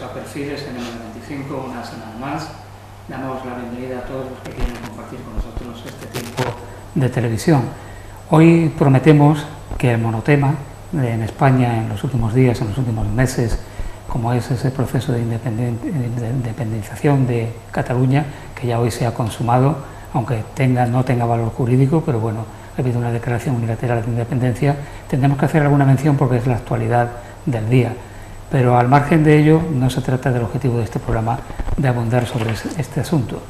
Bienvenidos a Perfiles en el 95, una semana más. Damos la bienvenida a todos los que quieren compartir con nosotros este tiempo de televisión. Hoy prometemos que el monotema en España en los últimos días, en los últimos meses, como es ese proceso de independización de Cataluña, que ya hoy se ha consumado, aunque no tenga valor jurídico, pero bueno, ha habido una declaración unilateral de independencia, tendremos que hacer alguna mención porque es la actualidad del día. Pero al margen de ello, no se trata del objetivo de este programa de abundar sobre este asunto.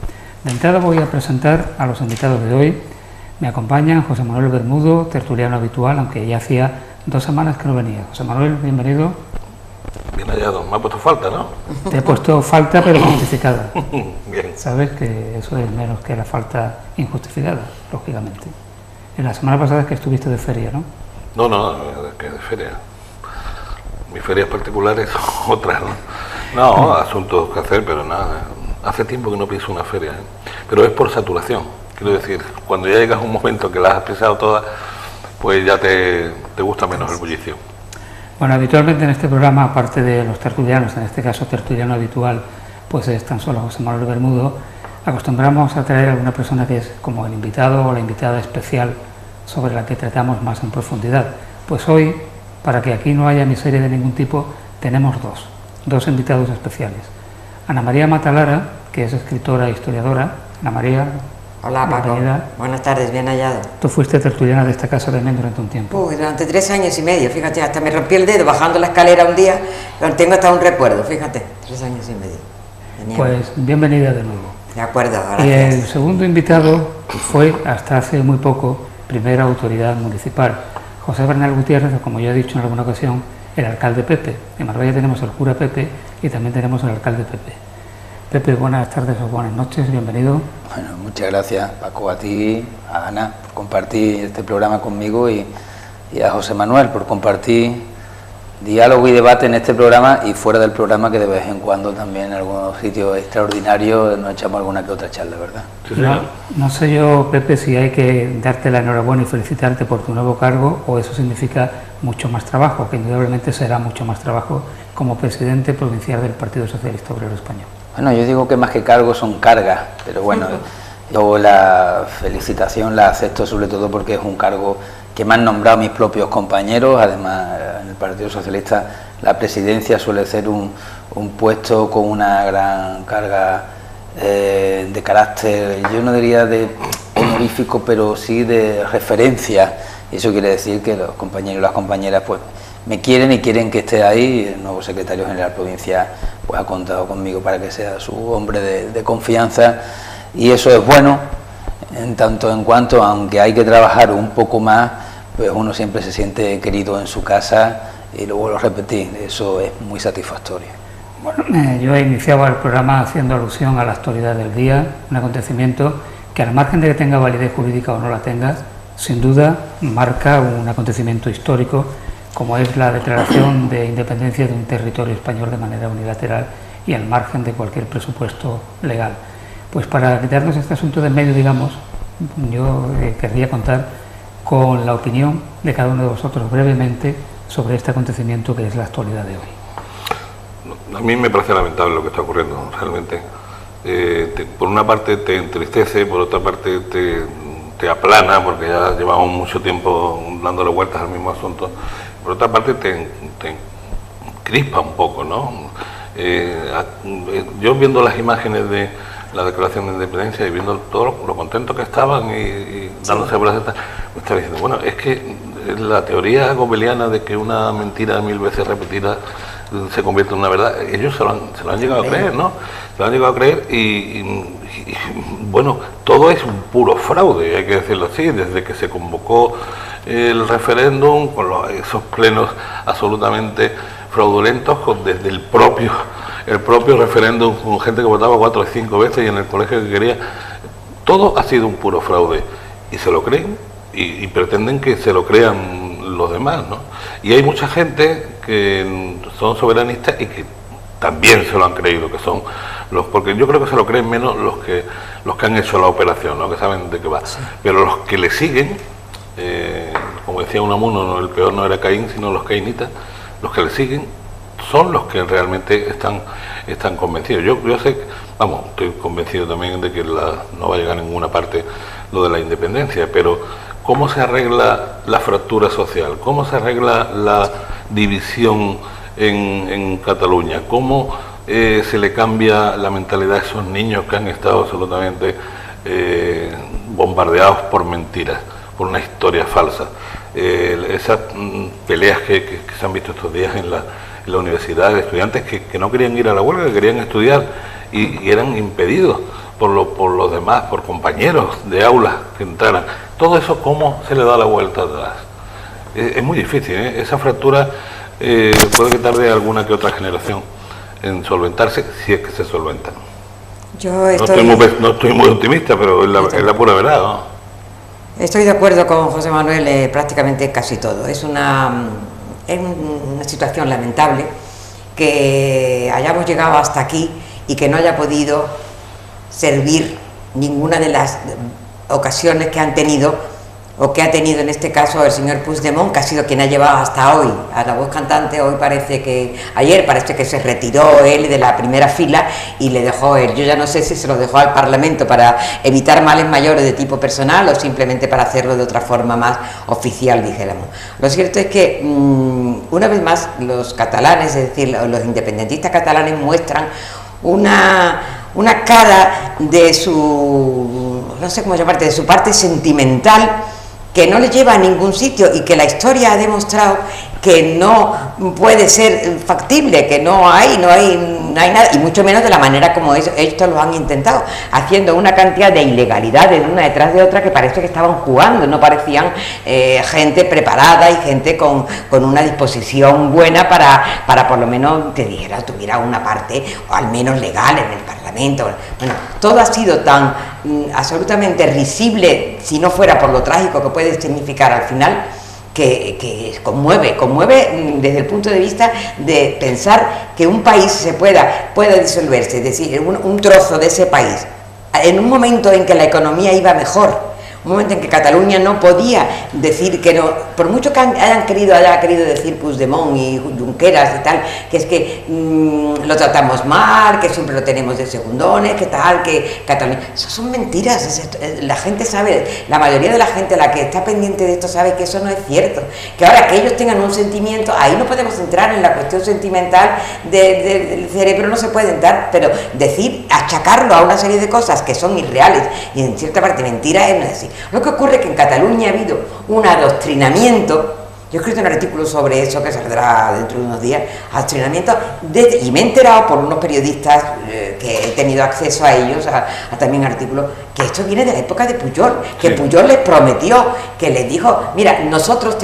De entrada voy a presentar a los invitados de hoy. Me acompañan José Manuel Bermudo, tertuliano habitual, aunque ya hacía 2 semanas que no venía. José Manuel, bienvenido. Bien hallado. Me ha puesto falta, ¿no? Te he puesto falta, pero justificada. Bien. Sabes que eso es menos que la falta injustificada, lógicamente. En la semana pasada es que estuviste de feria, ¿no? No, que de feria. Mis ferias particulares son otras, ¿no? No, asuntos que hacer, pero nada. Hace tiempo que no pienso una feria, ¿eh? Pero es por saturación. Quiero decir, cuando ya llegas a un momento que las has pisado todas, pues ya te gusta menos el bullicio. Bueno, habitualmente en este programa, aparte de los tertulianos, en este caso tertuliano habitual, pues es tan solo José Manuel Bermudo, acostumbramos a traer a alguna persona que es como el invitado o la invitada especial sobre la que tratamos más en profundidad. Pues hoy, para que aquí no haya miseria de ningún tipo, tenemos dos invitados especiales. Ana María Matalara, que es escritora e historiadora. Ana María. Hola, Paco. Buenas tardes, bien hallado. Tú fuiste tertuliana de esta casa también durante un tiempo. Durante 3 años y medio, fíjate, hasta me rompí el dedo bajando la escalera un día, pero tengo hasta un recuerdo, fíjate, 3 años y medio. Genial. Pues bienvenida de nuevo. De acuerdo, gracias. Y el segundo invitado fue, hasta hace muy poco, primera autoridad municipal. José Bernal Gutiérrez, o como yo he dicho en alguna ocasión, el alcalde Pepe. En Marbella tenemos el cura Pepe y también tenemos el alcalde Pepe. Pepe, buenas tardes o buenas noches, bienvenido. Bueno, muchas gracias, Paco, a ti, a Ana, por compartir este programa conmigo y a José Manuel por compartir diálogo y debate en este programa y fuera del programa, que de vez en cuando también en algunos sitios extraordinarios nos echamos alguna que otra charla, ¿verdad? Sí, no sé yo, Pepe, si hay que darte la enhorabuena y felicitarte por tu nuevo cargo o eso significa mucho más trabajo, que indudablemente será mucho más trabajo como presidente provincial del Partido Socialista Obrero Español. Bueno, yo digo que más que cargos son cargas, pero bueno, yo la felicitación la acepto sobre todo porque es un cargo que me han nombrado mis propios compañeros. Además, en el Partido Socialista la presidencia suele ser un puesto con una gran carga de carácter, yo no diría de honorífico, pero sí de referencia. Y eso quiere decir que los compañeros y las compañeras pues me quieren y quieren que esté ahí. El nuevo secretario general provincial pues ha contado conmigo para que sea su hombre de confianza, y eso es bueno en tanto en cuanto, aunque hay que trabajar un poco más, pues uno siempre se siente querido en su casa, y luego lo repetí, eso es muy satisfactorio. Bueno, yo he iniciado el programa haciendo alusión a la actualidad del día, un acontecimiento que, al margen de que tenga validez jurídica o no la tenga, sin duda marca un acontecimiento histórico, como es la declaración de independencia de un territorio español de manera unilateral y al margen de cualquier presupuesto legal. Pues para quitarnos este asunto del medio, digamos, yo querría contar con la opinión de cada uno de vosotros brevemente sobre este acontecimiento que es la actualidad de hoy. A mí me parece lamentable lo que está ocurriendo, realmente. Por una parte te entristece, por otra parte te aplana, porque ya llevamos mucho tiempo dándole vueltas al mismo asunto. Por otra parte te crispa un poco, ¿no? Yo viendo las imágenes de la declaración de independencia y viendo todo lo contento que estaban y dándose abrazos, me estaba diciendo, bueno, es que la teoría gobeliana de que una mentira 1000 veces repetida se convierte en una verdad, ellos se lo han llegado a creer, ¿no? Se lo han llegado a creer y bueno, todo es un puro fraude, hay que decirlo así, desde que se convocó el referéndum, con esos plenos absolutamente fraudulentos, desde el propio referéndum, con gente que votaba 4 o 5 veces y en el colegio que quería. Todo ha sido un puro fraude y se lo creen y pretenden que se lo crean los demás, ¿no? Y hay mucha gente que son soberanistas y que también se lo han creído, que son porque yo creo que se lo creen menos los que han hecho la operación, ¿no? Que saben de qué va. Sí. Pero los que le siguen, como decía Unamuno, ¿no? El peor no era Caín, sino los cainitas, los que le siguen son los que realmente están convencidos. Yo sé, vamos, estoy convencido también de que no va a llegar a ninguna parte lo de la independencia, pero ¿cómo se arregla la fractura social? ¿Cómo se arregla la división en Cataluña? ¿Cómo se le cambia la mentalidad a esos niños que han estado absolutamente bombardeados por mentiras, por una historia falsa? Esas peleas que se han visto estos días en la universidad, de estudiantes que no querían ir a la huelga, que querían estudiar y eran impedidos por los demás, por compañeros de aulas que entraran. Todo eso, ¿cómo se le da la vuelta atrás? Es muy difícil, ¿eh? Esa fractura puede que tarde alguna que otra generación en solventarse, si es que se solventan. Yo no estoy muy optimista, pero es la pura verdad, ¿no? Estoy de acuerdo con José Manuel prácticamente casi todo. Es una situación lamentable que hayamos llegado hasta aquí y que no haya podido servir ninguna de las ocasiones que han tenido o que ha tenido en este caso el señor Puigdemont, que ha sido quien ha llevado hasta hoy a la voz cantante. Ayer parece que se retiró él de la primera fila y le dejó él. Yo ya no sé si se lo dejó al Parlamento para evitar males mayores de tipo personal o simplemente para hacerlo de otra forma más oficial, dijéramos. Lo cierto es que una vez más los catalanes, es decir, los independentistas catalanes muestran una cara de su, no sé cómo llamarte, de su parte sentimental, que no le lleva a ningún sitio y que la historia ha demostrado que no puede ser factible, que no hay nada, y mucho menos de la manera como estos lo han intentado, haciendo una cantidad de ilegalidades una detrás de otra que parece que estaban jugando, no parecían gente preparada y gente con una disposición buena para por lo menos que tuviera una parte o al menos legal en el Parlamento. Bueno, todo ha sido tan absolutamente risible, si no fuera por lo trágico que puede significar al final, que conmueve desde el punto de vista de pensar que un país pueda disolverse, es decir, un trozo de ese país, en un momento en que la economía iba mejor, un momento en que Cataluña no podía decir que no, por mucho que haya querido decir Puigdemont y Junqueras y tal, que es que lo tratamos mal, que siempre lo tenemos de segundones, que tal, que Cataluña, eso son mentiras. La gente sabe, la mayoría de la gente, la que está pendiente de esto, sabe que eso no es cierto, que ahora que ellos tengan un sentimiento, ahí no podemos entrar en la cuestión sentimental del cerebro, no se puede entrar, pero achacarlo a una serie de cosas que son irreales y en cierta parte mentiras es no decir. Lo que ocurre es que en Cataluña ha habido un adoctrinamiento. Yo he escrito un artículo sobre eso que saldrá dentro de unos días, adoctrinamiento, y me he enterado por unos periodistas que he tenido acceso a ellos, a también artículos, que esto viene de la época de Pujol, que sí. Pujol les prometió, que les dijo, mira, nosotros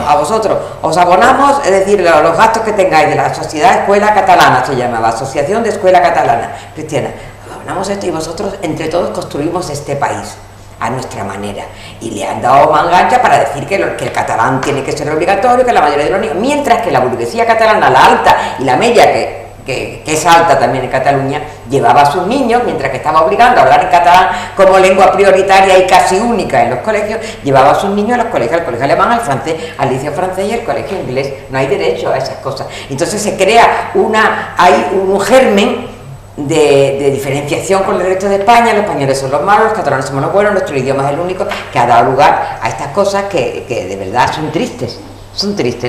a vosotros os abonamos, es decir, los gastos que tengáis de la Sociedad Escuela Catalana, se llamaba, Asociación de Escuela Catalana Cristiana, abonamos esto y vosotros entre todos construimos este país a nuestra manera, y le han dado mangancha para decir que el catalán tiene que ser obligatorio, que la mayoría de los niños, mientras que la burguesía catalana, la alta y la media, que es alta también en Cataluña, llevaba a sus niños, mientras que estaba obligando a hablar en catalán como lengua prioritaria y casi única en los colegios, llevaba a sus niños a los colegios, al colegio alemán, al francés, al liceo francés y al colegio inglés. No hay derecho a esas cosas. Entonces se crea hay un germen de diferenciación con el resto de España. Los españoles son los malos, los catalanes somos los buenos, nuestro idioma es el único, que ha dado lugar a estas cosas que de verdad son tristes.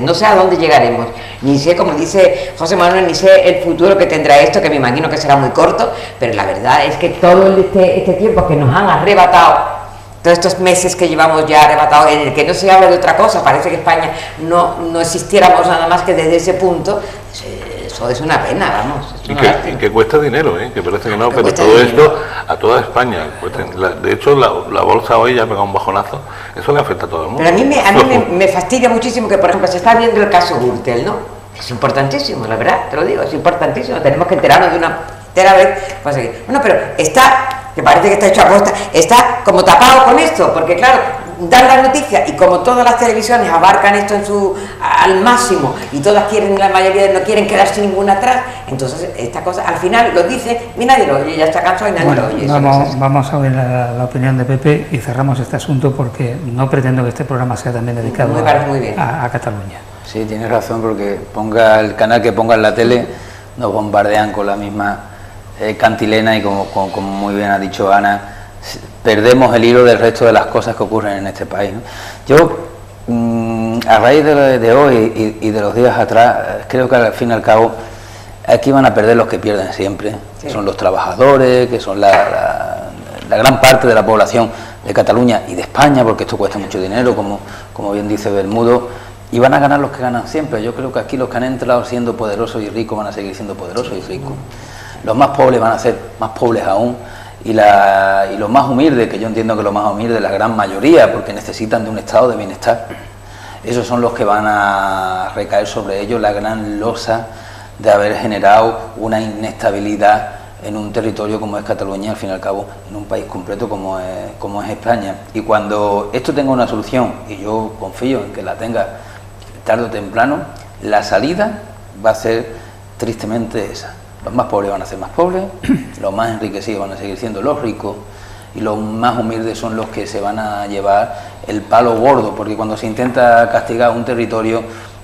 No sé a dónde llegaremos, ni sé, como dice José Manuel, ni sé el futuro que tendrá esto, que me imagino que será muy corto, pero la verdad es que todo este tiempo que nos han arrebatado, todos estos meses que llevamos ya arrebatados, en el que no se habla de otra cosa, parece que España no existiéramos nada más que desde ese punto. Eso es una pena, vamos. Y que cuesta dinero, que parece que no, pero todo esto a toda España. De hecho, la bolsa hoy ya ha pegado un bajonazo, eso le afecta a todo el mundo. Pero a mí me fastidia muchísimo que, por ejemplo, se está viendo el caso Gürtel, ¿no? Es importantísimo, la verdad, te lo digo, es importantísimo, tenemos que enterarnos de una tercera vez. Bueno, pero que parece que está hecho a costa, está como tapado con esto, porque claro, dan la noticia y como todas las televisiones abarcan esto al máximo y todas la mayoría no quieren quedarse ninguna atrás, entonces esta cosa al final lo dice y nadie lo oye, ya está cansado y nadie lo oye. Vamos a oír la opinión de Pepe y cerramos este asunto, porque no pretendo que este programa sea también dedicado a Cataluña. Sí, tienes razón, porque ponga el canal que ponga en la tele, nos bombardean con la misma cantilena y como muy bien ha dicho Ana, perdemos el hilo del resto de las cosas que ocurren en este país, ¿no? Yo, a raíz de hoy y de los días atrás, creo que al fin y al cabo aquí van a perder los que pierden siempre, sí, que son los trabajadores, que son la gran parte de la población de Cataluña y de España, porque esto cuesta mucho dinero, como bien dice Bermudo, y van a ganar los que ganan siempre. Yo creo que aquí los que han entrado siendo poderosos y ricos van a seguir siendo poderosos y ricos. Los más pobres van a ser más pobres aún, y los más humildes, que yo entiendo que los más humildes, la gran mayoría, porque necesitan de un estado de bienestar, esos son los que van a recaer sobre ellos la gran losa de haber generado una inestabilidad en un territorio como es Cataluña, al fin y al cabo, en un país completo como es España. Y cuando esto tenga una solución, y yo confío en que la tenga tarde o temprano, la salida va a ser tristemente esa. Los más pobres van a ser más pobres, los más enriquecidos van a seguir siendo los ricos, y los más humildes son los que se van a llevar el palo gordo, porque cuando se intenta castigar un territorio,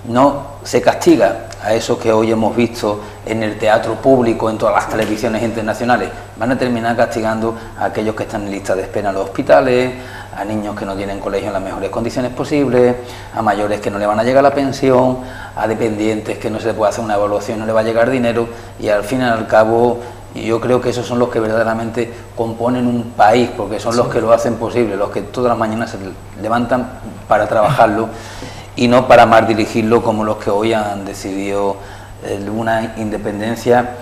no se castiga a esos que hoy hemos visto en el teatro público, en todas las televisiones internacionales, van a terminar castigando a aquellos que están en lista de espera en los hospitales, a niños que no tienen colegio en las mejores condiciones posibles, a mayores que no le van a llegar la pensión, a dependientes que no se le puede hacer una evaluación, no le va a llegar dinero, y al fin y al cabo yo creo que esos son los que verdaderamente componen un país, porque son los que lo hacen posible, los que todas las mañanas se levantan para trabajarlo y no para mal dirigirlo, como los que hoy han decidido una independencia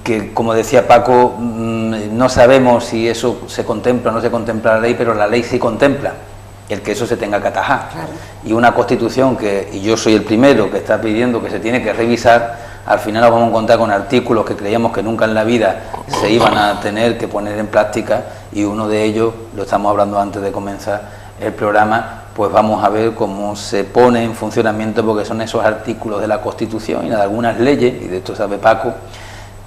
que, como decía Paco, no sabemos si eso se contempla o no se contempla la ley, pero la ley sí contempla el que eso se tenga que atajar. Claro. Y una constitución y yo soy el primero que está pidiendo que se tiene que revisar, al final nos vamos a encontrar con artículos que creíamos que nunca en la vida se iban a tener que poner en práctica, y uno de ellos, lo estamos hablando antes de comenzar el programa, pues vamos a ver cómo se pone en funcionamiento, porque son esos artículos de la Constitución y de algunas leyes, y de esto sabe Paco,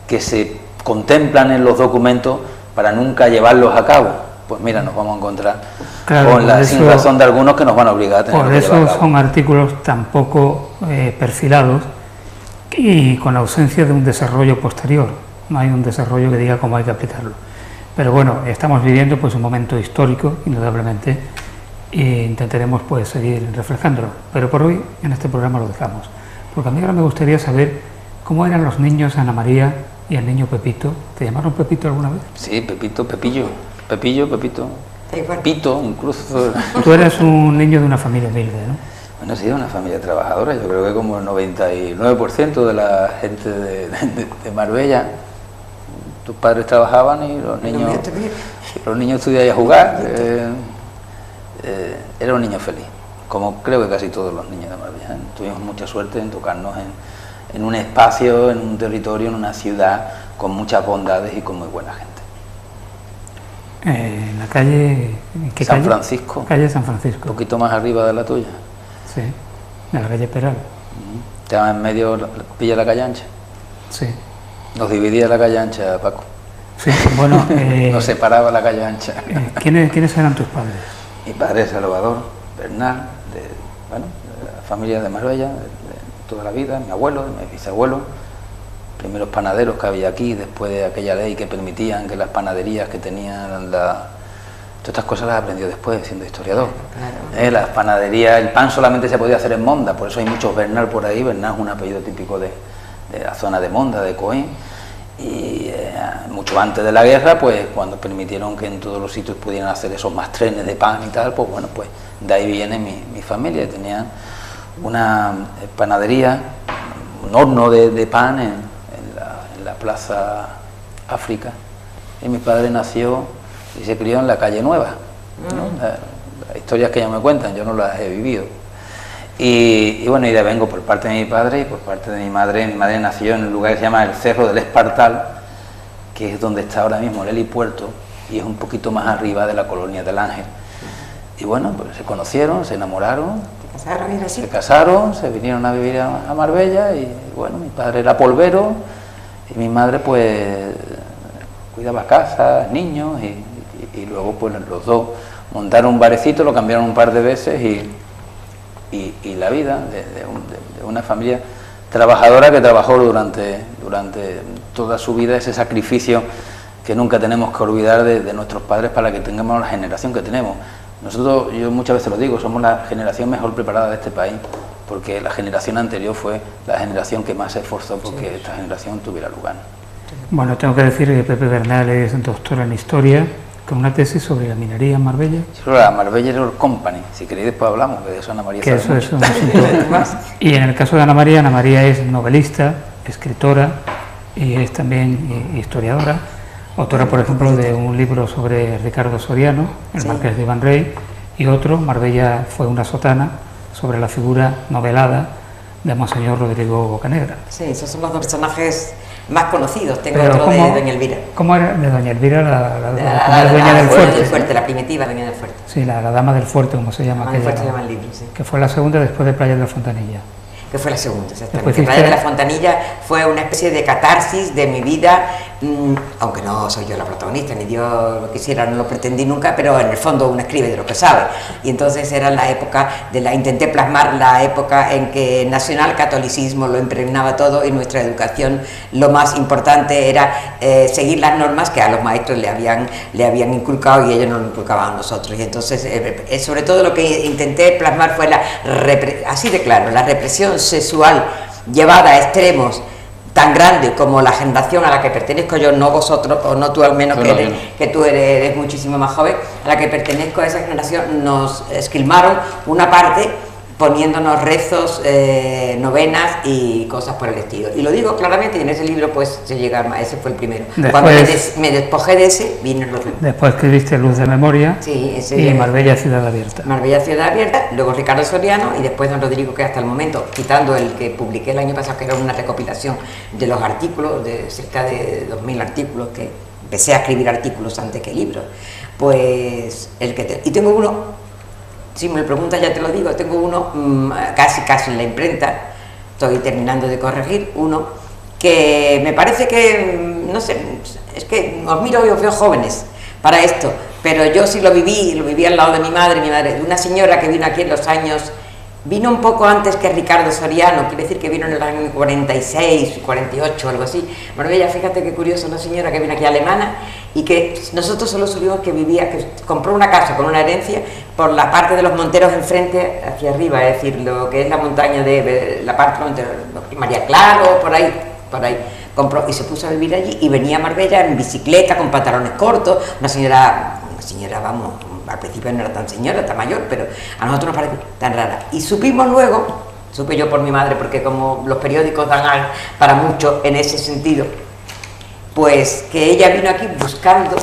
que se contemplan en los documentos para nunca llevarlos a cabo. Pues mira, nos vamos a encontrar con la sin razón de algunos que nos van a obligar a tener que llevar a cabo. Por eso son artículos tan poco perfilados y con la ausencia de un desarrollo posterior. No hay un desarrollo que diga cómo hay que aplicarlo. Pero bueno, estamos viviendo pues un momento histórico, indudablemente, e intentaremos pues seguir reflejándolo. Pero por hoy en este programa lo dejamos, porque a mí ahora me gustaría saber cómo eran los niños Ana María y el niño Pepito. ¿Te llamaron Pepito alguna vez? Sí, Pepito, Pepillo, Pepito, Pepito, incluso. Tú eres un niño de una familia humilde, ¿no? Bueno, sí, de una familia trabajadora. Yo creo que como el 99% de la gente de Marbella. Tus padres trabajaban y los niños estudiaban a jugar. Era un niño feliz, como creo que casi todos los niños de Marbella. Tuvimos mucha suerte en tocarnos en un espacio, en un territorio, en una ciudad con muchas bondades y con muy buena gente. En la calle... ¿qué San calle? Francisco. Calle San Francisco. Un poquito más arriba de la tuya. Sí, de la calle Peral. Te vas en medio, pilla la calle ancha. Sí. Nos dividía la calle ancha, Paco. Sí, bueno... nos separaba la calle ancha. ¿Quiénes eran tus padres? Mi padre es Salvador Bernal, de la familia de Marbella, de toda la vida, mi abuelo, mi bisabuelo, primeros panaderos que había aquí, después de aquella ley que permitían que las panaderías que tenían todas estas cosas las aprendió después, siendo historiador. Claro. Las panaderías, el pan solamente se podía hacer en Monda, por eso hay muchos Bernal por ahí. Bernal es un apellido típico de la zona de Monda, de Coín, y mucho antes de la guerra, pues cuando permitieron que en todos los sitios pudieran hacer esos más trenes de pan y tal, pues bueno, pues de ahí viene mi familia. Tenían una panadería, un horno de pan en la Plaza África, y mi padre nació y se crió en la Calle Nueva, ¿no? Las historias que ellos me cuentan, yo no las he vivido. Y bueno, y de vengo por parte de mi padre y por parte de mi madre. Mi madre nació en un lugar que se llama el Cerro del Espartal, que es donde está ahora mismo el helipuerto, y es un poquito más arriba de la colonia del Ángel. Y bueno, pues se conocieron, se enamoraron, se casaron, se vinieron a vivir a Marbella, y bueno, mi padre era polvero y mi madre pues cuidaba casas, niños, y luego pues los dos montaron un barecito, lo cambiaron un par de veces y y la vida de una familia trabajadora que trabajó durante toda su vida, ese sacrificio que nunca tenemos que olvidar de nuestros padres para que tengamos la generación que tenemos. Nosotros, yo muchas veces lo digo, somos la generación mejor preparada de este país, porque la generación anterior fue la generación que más se esforzó porque esta generación tuviera lugar. Bueno, tengo que decir que Pepe Bernal es doctor en Historia, con una tesis sobre la minería en Marbella. Sobre la Marbella Ore Company, si queréis después hablamos, que de eso Ana María que sabe eso mucho. es un asunto más. Y en el caso de Ana María es novelista, escritora y es también historiadora, autora, por ejemplo, de un libro sobre Ricardo Soriano, el Marqués de Iván Rey, y otro, Marbella fue una sotana, sobre la figura novelada de Monseñor Rodrigo Bocanegra. Sí, esos son los dos personajes más conocidos. Tengo Pero otro de Doña Elvira. ¿Cómo era de Doña Elvira, la dueña del fuerte? Fuerte, la primitiva dueña del fuerte. Sí, la dama del fuerte, como se llama. La dama del fuerte se llama el libro, sí. Que fue la segunda después de Playa de la Fontanilla. Que fue la segunda, exactamente. Después Playa de la Fontanilla fue una especie de catarsis de mi vida, aunque no soy yo la protagonista, ni Dios lo quisiera, no lo pretendí nunca, pero en el fondo uno escribe de lo que sabe. Y entonces era la época intenté plasmar la época en que el nacionalcatolicismo lo impregnaba todo y nuestra educación lo más importante era seguir las normas que a los maestros le habían inculcado y ellos nos lo inculcaban a nosotros. Y entonces, sobre todo lo que intenté plasmar fue así de claro, la represión sexual llevada a extremos tan grande como la generación a la que pertenezco yo, no vosotros, o no tú al menos, que tú eres muchísimo más joven, a la que pertenezco, a esa generación, nos esquilmaron una parte poniéndonos rezos, novenas y cosas por el estilo. Y lo digo claramente, y en ese libro pues se llega a... Ese fue el primero. Después, cuando me despojé de ese, vino los libros. Después escribiste Luz de Memoria, sí, y Marbella Ciudad Abierta. Marbella Ciudad Abierta, luego Ricardo Soriano y después don Rodrigo, que hasta el momento, quitando el que publiqué el año pasado, que era una recopilación de los artículos, de cerca de 2000 artículos, que empecé a escribir artículos antes que libros, pues y tengo uno. Si me lo preguntas ya te lo digo, tengo uno casi en la imprenta, estoy terminando de corregir, uno que me parece que, no sé, es que os miro y os veo jóvenes para esto, pero yo sí lo viví al lado de mi madre, de una señora que vino aquí en los años, vino un poco antes que Ricardo Soriano, quiere decir que vino en el año 46, 48, algo así. Marbella, fíjate qué curioso, una señora que vino aquí alemana y que nosotros solo supimos que compró una casa con una herencia por la parte de los Monteros enfrente hacia arriba, es decir, lo que es la montaña de la parte de Monteros, María Claro, por ahí, compró y se puso a vivir allí y venía a Marbella en bicicleta con pantalones cortos, una señora, vamos, al principio no era tan señora, tan mayor, pero a nosotros nos parece tan rara. Y supimos luego, supe yo por mi madre, porque como los periódicos dan para mucho en ese sentido, pues que ella vino aquí buscando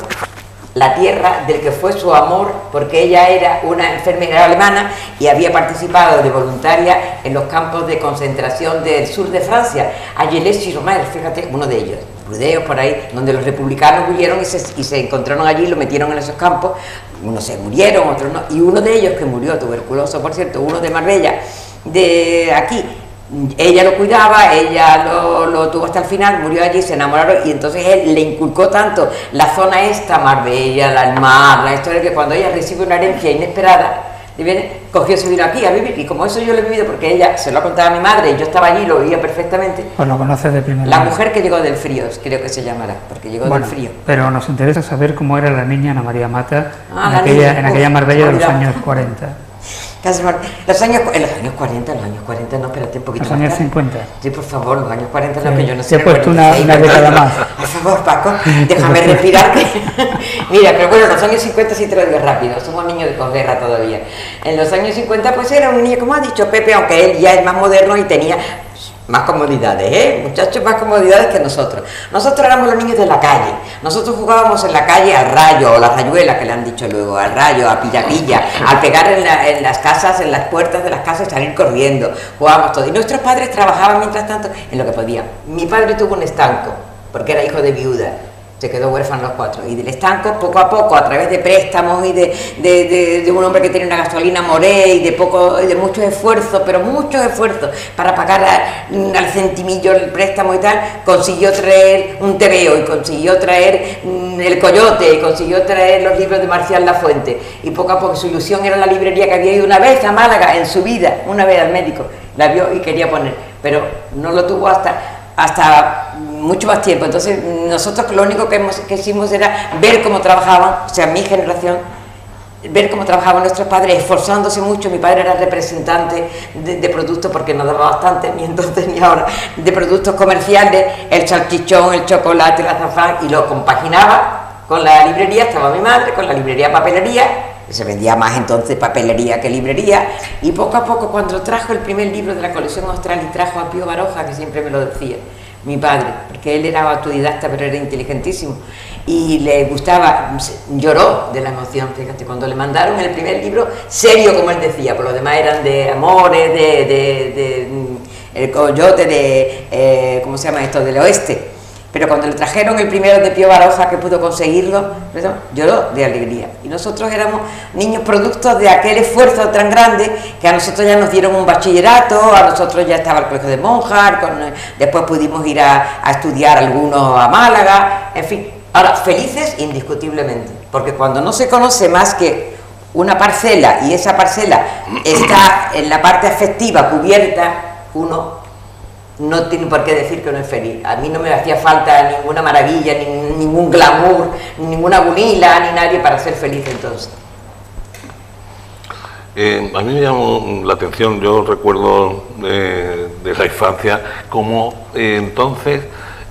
la tierra del que fue su amor, porque ella era una enfermera alemana y había participado de voluntaria en los campos de concentración del sur de Francia, a Gilles-sur-Mer, fíjate, uno de ellos, Burdeos, por ahí, donde los republicanos huyeron y se encontraron allí, lo metieron en esos campos, unos se murieron, otros no, y uno de ellos que murió tuberculoso, por cierto, uno de Marbella, de aquí, ella lo cuidaba, ella lo tuvo hasta el final, murió allí, se enamoraron y entonces él le inculcó tanto la zona esta, Marbella, el mar, la historia, que cuando ella recibe una herencia inesperada, cogió su vida aquí a vivir, y como eso yo lo he vivido porque ella se lo ha contado a mi madre y yo estaba allí, lo oía perfectamente. Pues lo conoces de primera La mano. Mujer que llegó del frío, creo que se llamará, porque llegó del frío. Pero nos interesa saber cómo era la niña Ana María Mata en en aquella Marbella de los años 40. Los años 40 no, espérate un poquito. Los años 50. Sí, por favor, los años 40 no, que yo no sé. Te he puesto una década más. Por favor, Paco, déjame respirar. Mira, pero bueno, los años 50 sí te lo digo rápido, somos niños de posguerra todavía. En los años 50 pues era un niño, como ha dicho Pepe, aunque él ya es más moderno y tenía más comodidades, muchachos, más comodidades que nosotros. Nosotros éramos los niños de la calle, nosotros jugábamos en la calle al rayo, o la rayuela que le han dicho luego, al rayo, a pilla, al pegar en las casas, en las puertas de las casas y salir corriendo, jugábamos todo. Y nuestros padres trabajaban mientras tanto en lo que podían. Mi padre tuvo un estanco, porque era hijo de viuda, se quedó huérfano los 4. Y del estanco, poco a poco, a través de préstamos y de un hombre que tiene una gasolina moré y de muchos esfuerzos, pero muchos esfuerzos para pagar al centimillo el préstamo y tal, consiguió traer un tebeo y consiguió traer el Coyote y consiguió traer los libros de Marcial Lafuente. Y poco a poco su ilusión era la librería que había ido una vez a Málaga en su vida, una vez al médico, la vio y quería poner, pero no lo tuvo hasta mucho más tiempo. Entonces nosotros lo único que hicimos era ver cómo trabajaban, o sea, mi generación, ver cómo trabajaban nuestros padres, esforzándose mucho. Mi padre era representante de productos, porque no daba bastante ni entonces ni ahora, de productos comerciales, el salchichón, el chocolate, el azafrán, y lo compaginaba con la librería. Estaba mi madre con la librería papelería, se vendía más entonces papelería que librería, y poco a poco, cuando trajo el primer libro de la colección austral y trajo a Pío Baroja, que siempre me lo decía mi padre, porque él era autodidacta pero era inteligentísimo y le gustaba, lloró de la emoción, fíjate, cuando le mandaron el primer libro, serio como él decía, por lo demás eran de amores, el Coyote, ¿cómo se llama esto?, del oeste. Pero cuando le trajeron el primero de Pío Baroja, que pudo conseguirlo, lloró de alegría. Y nosotros éramos niños productos de aquel esfuerzo tan grande, que a nosotros ya nos dieron un bachillerato, a nosotros ya estaba el colegio de monjas, después pudimos ir a estudiar algunos a Málaga, en fin. Ahora, felices indiscutiblemente, porque cuando no se conoce más que una parcela y esa parcela está en la parte afectiva cubierta, uno no tiene por qué decir que no es feliz. A mí no me hacía falta ninguna maravilla, ni ningún glamour, ni ninguna gunila, ni nadie para ser feliz entonces. A mí me llamó la atención, yo recuerdo de la infancia, como entonces,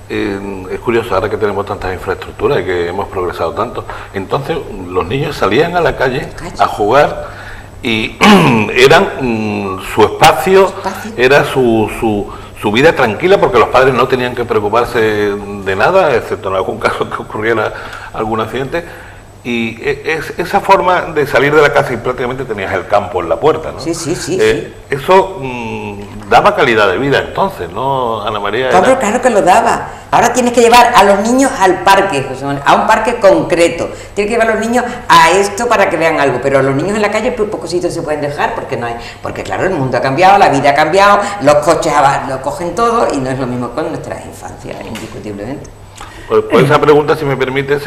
es curioso, ahora que tenemos tantas infraestructuras y que hemos progresado tanto, entonces los niños salían a la calle a jugar y eran su espacio, era su vida tranquila, porque los padres no tenían que preocuparse de nada, excepto en algún caso que ocurriera algún accidente. Y esa forma de salir de la casa y prácticamente tenías el campo en la puerta, ¿no? Sí. Eso daba calidad de vida entonces, ¿no, Ana María? Claro que lo daba. Ahora tienes que llevar a los niños al parque, José Manuel, a un parque concreto. Tienes que llevar a los niños a esto para que vean algo, pero a los niños en la calle pues pocos sitios se pueden dejar, porque no hay, porque claro, el mundo ha cambiado, la vida ha cambiado, los coches lo cogen todo y no es lo mismo con nuestras infancias, indiscutiblemente. Pues esa pregunta, si me permites,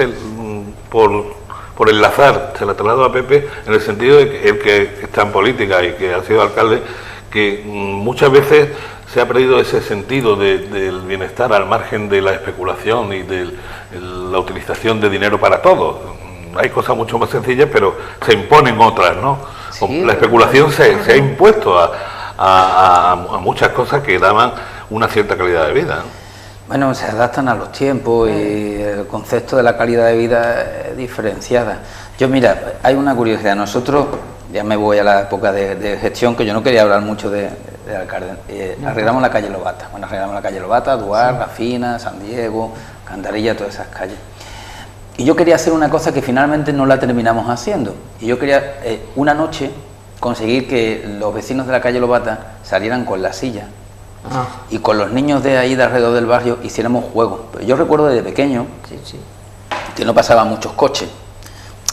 por enlazar, se la traslado a Pepe, en el sentido de que él, que está en política y que ha sido alcalde, que muchas veces se ha perdido ese sentido del bienestar al margen de la especulación y de la utilización de dinero para todo. Hay cosas mucho más sencillas, pero se imponen otras, ¿no? Sí, la especulación se ha impuesto a muchas cosas que daban una cierta calidad de vida, ¿no? Bueno, se adaptan a los tiempos y el concepto de la calidad de vida es diferenciada. Yo, mira, hay una curiosidad. Nosotros, ya me voy a la época de gestión, que yo no quería hablar mucho de alcalde. Arreglamos la calle Lobata. Bueno, arreglamos la calle Lobata, Duarte, La Fina, San Diego, Cantarilla, todas esas calles. Y yo quería hacer una cosa que finalmente no la terminamos haciendo. Y yo quería, una noche, conseguir que los vecinos de la calle Lobata salieran con la silla. Y con los niños de ahí de alrededor del barrio hiciéramos juegos. Yo recuerdo desde pequeño que no pasaban muchos coches,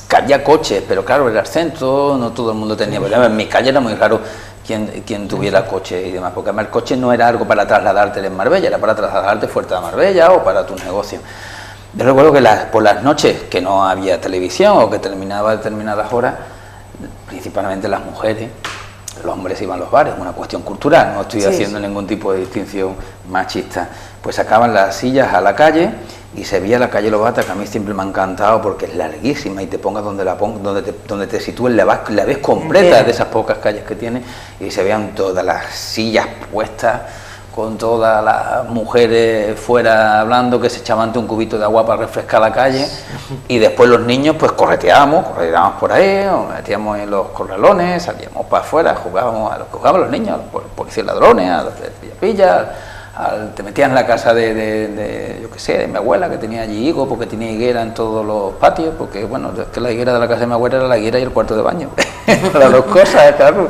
que había coches, pero claro, era el centro, no todo el mundo tenía. En mi calle era muy raro quien tuviera coche y demás, porque además el coche no era algo para trasladarte en Marbella, era para trasladarte fuera de Marbella o para tus negocios. Yo recuerdo que por las noches que no había televisión o que terminaba a determinadas horas, principalmente las mujeres, los hombres iban a los bares, una cuestión cultural, no estoy haciendo ningún tipo de distinción machista, pues sacaban las sillas a la calle y se veía la calle Lobata, que a mí siempre me ha encantado porque es larguísima y te pongas donde te sitúes, la ves completa de esas pocas calles que tiene, y se vean todas las sillas puestas con todas las mujeres fuera hablando, que se echaban ante un cubito de agua para refrescar la calle, y después los niños pues correteábamos por ahí, nos metíamos en los corralones, salíamos para afuera, jugábamos a lo que jugaban los niños, a los policías ladrones, a los de pilla, te metías en la casa de yo qué sé, de mi abuela, que tenía allí higo, porque tenía higuera en todos los patios, porque bueno, es que la higuera de la casa de mi abuela era la higuera y el cuarto de baño, las dos cosas, claro.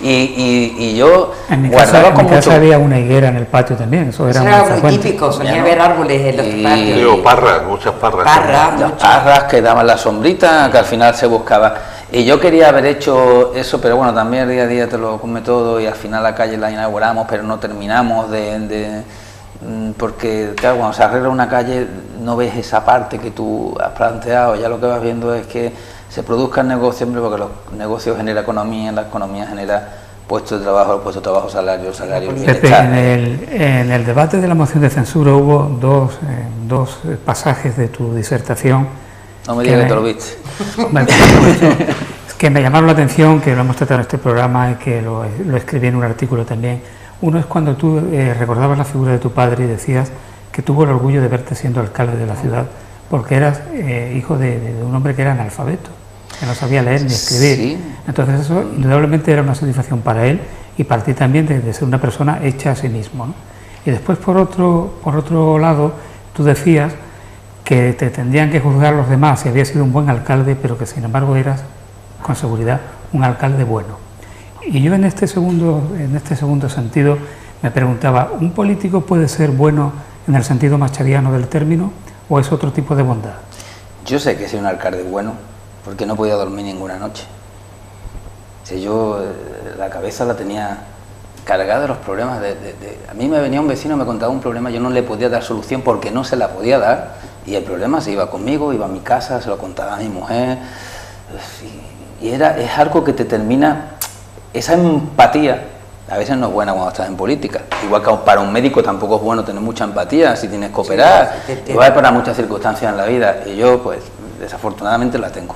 Y yo en mi guardaba casa, con mucho... había una higuera en el patio también, eso era muy frecuente. típico, solía haber árboles en los patios. Digo, parras, muchas parras. Parras, Parras que daban la sombrita, que al final se buscaba. Y yo quería haber hecho eso, pero bueno, también el día a día te lo come todo y al final la calle la inauguramos, pero no terminamos porque claro, cuando se arregla una calle no ves esa parte que tú has planteado, ya lo que vas viendo es que se produzcan negocios, porque los negocios generan economía, la economía genera puestos de trabajo, salario, Pepe, en el debate de la moción de censura hubo dos pasajes de tu disertación. No me digas que te lo viste. Es que me llamaron la atención, que lo hemos tratado en este programa y que lo escribí en un artículo también. Uno es cuando tú recordabas la figura de tu padre y decías que tuvo el orgullo de verte siendo alcalde de la ciudad, porque eras hijo de un hombre que era analfabeto, que no sabía leer ni escribir. Sí. Entonces eso indudablemente era una satisfacción para él y para ti también de ser una persona hecha a sí mismo, ¿no? Y después por otro lado tú decías que te tendrían que juzgar los demás si habías sido un buen alcalde, pero que sin embargo eras con seguridad un alcalde bueno. Y yo en este segundo sentido me preguntaba, ¿un político puede ser bueno en el sentido machadiano del término o es otro tipo de bondad? Yo sé que soy un alcalde bueno porque no podía dormir ninguna noche. Si yo la cabeza la tenía cargada de los problemas. A mí me venía un vecino, me contaba un problema, yo no le podía dar solución porque no se la podía dar y el problema se iba conmigo, iba a mi casa, se lo contaba a mi mujer y es algo que te termina... Esa empatía a veces no es buena cuando estás en política, igual que para un médico tampoco es bueno tener mucha empatía si tienes que operar, igual para muchas circunstancias en la vida y yo pues desafortunadamente la tengo.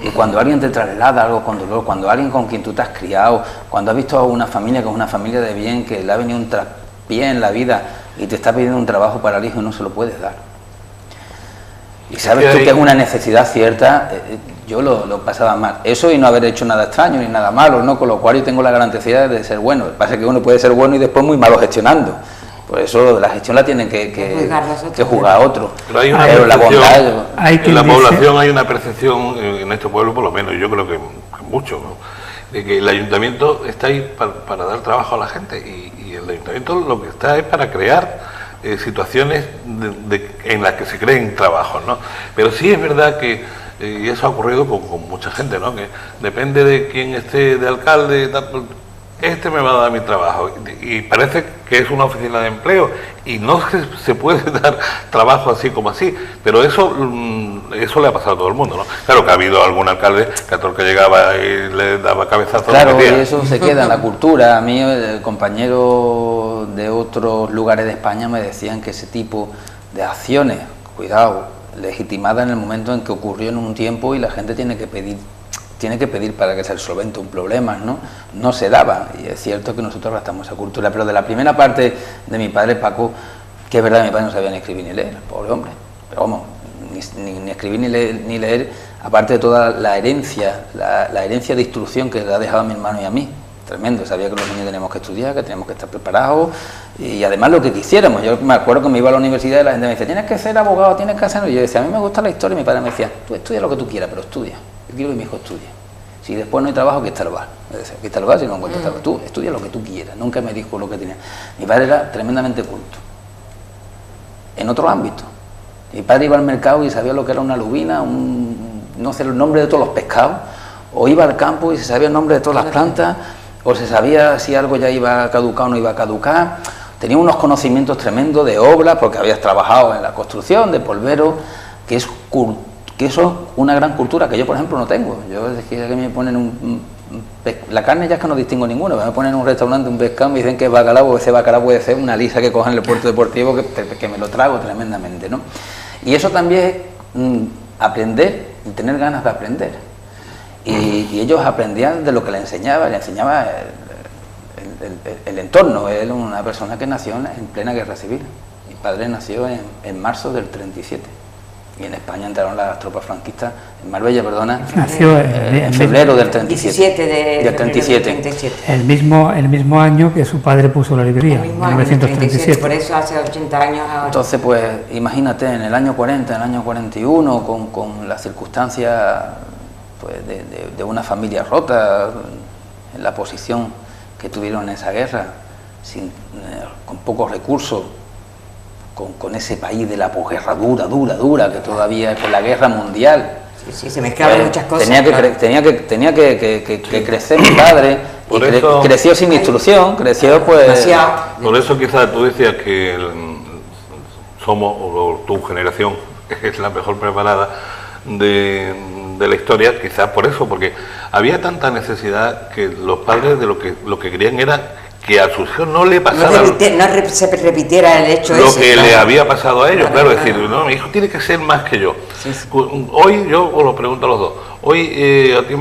Y cuando alguien te traslada algo con dolor, cuando alguien con quien tú te has criado, cuando has visto a una familia que es una familia de bien, que le ha venido un traspié en la vida y te está pidiendo un trabajo para el hijo y no se lo puedes dar. Y sabes tú que es una necesidad cierta, yo lo pasaba mal. Eso y no haber hecho nada extraño ni nada malo, ¿no? Con lo cual yo tengo la garantía de ser bueno. Lo que pasa es que uno puede ser bueno y después muy malo gestionando. Por eso la gestión la tienen que juzgar a otro. Pero la bondad... En la población hay una percepción, en este pueblo por lo menos, yo creo que mucho, ¿no?, de que el ayuntamiento está ahí para dar trabajo a la gente y el ayuntamiento lo que está es para crear situaciones en las que se creen trabajos, ¿no? Pero sí es verdad que, y eso ha ocurrido con mucha gente, ¿no?, que depende de quién esté de alcalde, este me va a dar mi trabajo, y parece que es una oficina de empleo, y no se puede dar trabajo así como así, pero eso le ha pasado a todo el mundo, ¿no? Claro que ha habido algún alcalde que a todo el que llegaba y le daba cabezazo. Claro, y eso se queda en la cultura. A mí, compañeros de otros lugares de España me decían que ese tipo de acciones, cuidado, legitimadas en el momento en que ocurrió en un tiempo y la gente tiene que pedir para que se solvente un problema, ¿no? No se daba, y es cierto que nosotros gastamos esa cultura, pero de la primera parte de mi padre Paco, que es verdad, mi padre no sabía ni escribir ni leer, pobre hombre, pero vamos, ni escribir ni leer, aparte de toda la herencia, la herencia de instrucción que le ha dejado a mi hermano y a mí, tremendo, sabía que los niños teníamos que estudiar, que teníamos que estar preparados, y además lo que quisiéramos. Yo me acuerdo que me iba a la universidad y la gente me decía, tienes que ser abogado, tienes que hacerlo, y yo decía, a mí me gusta la historia, y mi padre me decía, tú estudia lo que tú quieras, pero estudia. Yo quiero que mi hijo estudie. Si después no hay trabajo, aquí está el bar. Aquí está el bar, si no encuentras trabajo. Tú estudia lo que tú quieras. Nunca me dijo lo que tenía. Mi padre era tremendamente culto. En otro ámbito. Mi padre iba al mercado y sabía lo que era una lubina, no sé el nombre de todos los pescados, o iba al campo y se sabía el nombre de todas las plantas, o se sabía si algo ya iba a caducar o no iba a caducar. Tenía unos conocimientos tremendos de obra, porque habías trabajado en la construcción, de polvero, que eso es una gran cultura que yo, por ejemplo, no tengo. Yo es que me ponen la carne ya es que no distingo ninguno, me ponen en un restaurante un pescado y me dicen que es bacalao, o ese bacalao puede ser una lisa que cogen en el puerto deportivo que me lo trago tremendamente, ¿no? Y eso también es aprender y tener ganas de aprender. Y ellos aprendían de lo que le enseñaba el entorno. Él es una persona que nació en plena guerra civil. Mi padre nació en marzo del 37. y en España entraron las tropas franquistas, en Marbella, perdona, Nació en febrero del 37. 17 del 37. 37. el mismo año que su padre puso la librería, El mismo año, 1937. por eso hace 80 años ahora. Entonces, pues imagínate, en el año 40, en el año 41, con las circunstancias pues, de una familia rota, en la posición que tuvieron en esa guerra, con pocos recursos, con ese país de la posguerra dura, que todavía con la guerra mundial. Sí, se mezclaban muchas cosas. Tenía que crecer mi padre, Por y eso- creció sin instrucción, creció pues... Demasiado. Por eso quizás tú decías que somos, o tu generación es la mejor preparada de la historia, quizás por eso, porque había tanta necesidad que los padres de lo que querían era que a sus hijos no le pasara Se repitiera el hecho lo ese, que claro. le había pasado a ellos, claro, es claro. decir, no, mi hijo tiene que ser más que yo. Sí, sí. Hoy yo os lo pregunto a los dos, hoy a ti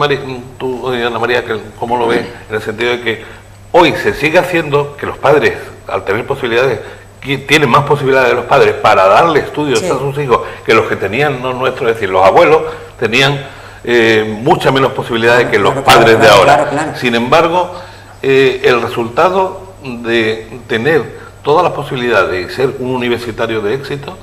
tú, Ana María, ¿cómo lo ves? En el sentido de que hoy se sigue haciendo que los padres, al tener posibilidades, tienen más posibilidades de los padres para darle estudios Sí. a sus hijos que los que tenían los nuestros, es decir, los abuelos tenían muchas menos posibilidades que los Claro, padres claro, de ahora. claro, claro. Sin embargo, el resultado de tener todas las posibilidades de ser un universitario de éxito,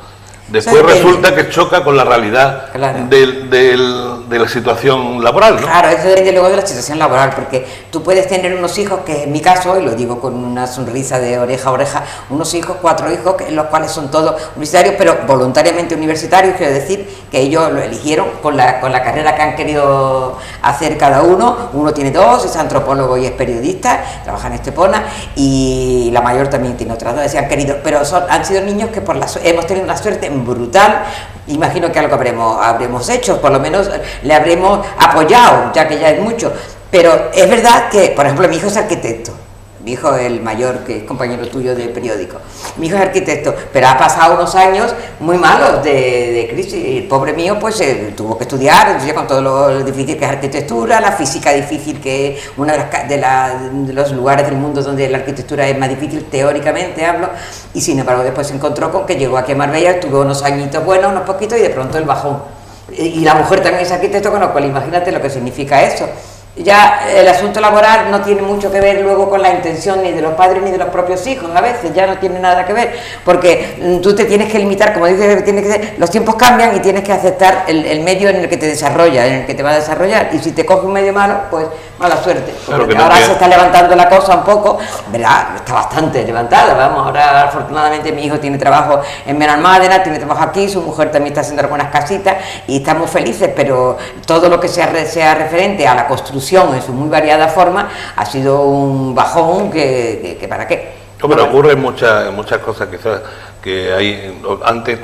después Eso depende. resulta que choca con la realidad Claro. de la situación laboral, ¿no? Claro, eso depende luego de la situación laboral, porque tú puedes tener unos hijos, que en mi caso, y lo digo con una sonrisa de oreja a oreja, unos hijos, 4 hijos, los cuales son todos universitarios, pero voluntariamente universitarios, quiero decir que ellos lo eligieron con la carrera que han querido hacer cada uno. Uno tiene 2, es antropólogo y es periodista, trabaja en Estepona, y la mayor también tiene otras 2, se han querido, pero han sido niños que hemos tenido una suerte brutal. Imagino que algo habremos hecho, por lo menos le habremos apoyado, ya que ya es mucho. Pero es verdad que, por ejemplo, mi hijo es arquitecto, mi hijo el mayor, que es compañero tuyo de periódico, mi hijo es arquitecto, pero ha pasado unos años muy malos de crisis, y el pobre mío pues tuvo que estudiar con todo lo difícil que es arquitectura, la física difícil, que es uno de los lugares del mundo donde la arquitectura es más difícil, teóricamente hablo, y sin embargo después se encontró con que llegó aquí a Marbella, tuvo unos añitos buenos, unos poquitos, y de pronto el bajón. Y la mujer también es arquitecto, con lo cual imagínate lo que significa eso. Ya el asunto laboral no tiene mucho que ver luego con la intención ni de los padres ni de los propios hijos, a veces ya no tiene nada que ver, porque tú te tienes que limitar, como dices, los tiempos cambian y tienes que aceptar el medio en el que te desarrolla, en el que te va a desarrollar, y si te coge un medio malo, pues mala suerte, Claro porque que no ahora tiene- se está levantando la cosa un poco, ¿verdad? Está bastante levantada, vamos, ahora afortunadamente mi hijo tiene trabajo en Benalmádena, tiene trabajo aquí, su mujer también está haciendo algunas casitas y estamos felices, pero todo lo que sea referente a la construcción en su muy variada forma ha sido un bajón que para qué. No, pero ocurren muchas cosas quizás que hay antes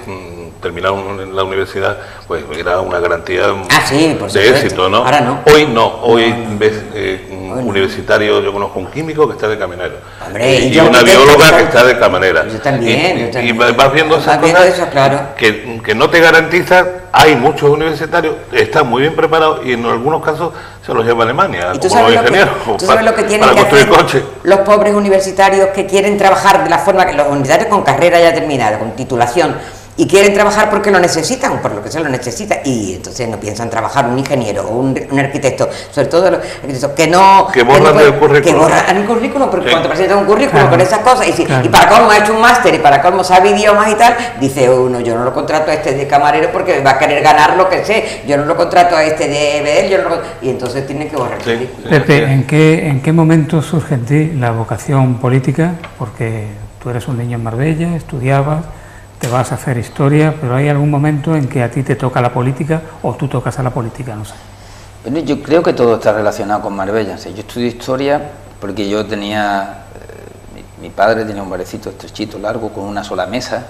terminar la universidad pues era una garantía Sí, por de supuesto. éxito, ¿no? Ahora no. Hoy no, hoy ves no. universitario, yo conozco un químico que está de camionero. Hombre, y yo una que bióloga tengo- que está de camarera. Yo también, Y vas viendo esas Vas viendo cosas eso, claro. que no te garantizan. Hay muchos universitarios, están muy bien preparados y en algunos casos se los lleva a Alemania, Y tú como sabes, los ingenieros, tú sabes lo que tienen para que construir hacer coches. los pobres universitarios que quieren trabajar de la forma que los universitarios con carrera ya terminada, con titulación, y quieren trabajar porque lo necesitan, por lo que se lo necesita, y entonces no piensan trabajar un ingeniero o un arquitecto, sobre todo los arquitectos Que borran del currículum. Que borran el currículum, porque Sí. cuando presentan un currículum Claro. con esas cosas, Claro. y para colmo ha hecho un máster, y para colmo sabe idiomas y tal, dice uno, yo no lo contrato a este de camarero porque va a querer ganar lo que sé, yo no lo contrato a este de BL, y entonces tienen que borrar el Sí. currículum. Pepe, ¿en qué momento surge en ti la vocación política? Porque tú eres un niño en Marbella, estudiabas, te vas a hacer historia, pero ¿hay algún momento en que a ti te toca la política o tú tocas a la política? No sé. Bueno, yo creo que todo está relacionado con Marbella. O sea, yo estudié historia porque yo tenía... mi padre tenía un barecito estrechito, largo, con una sola mesa,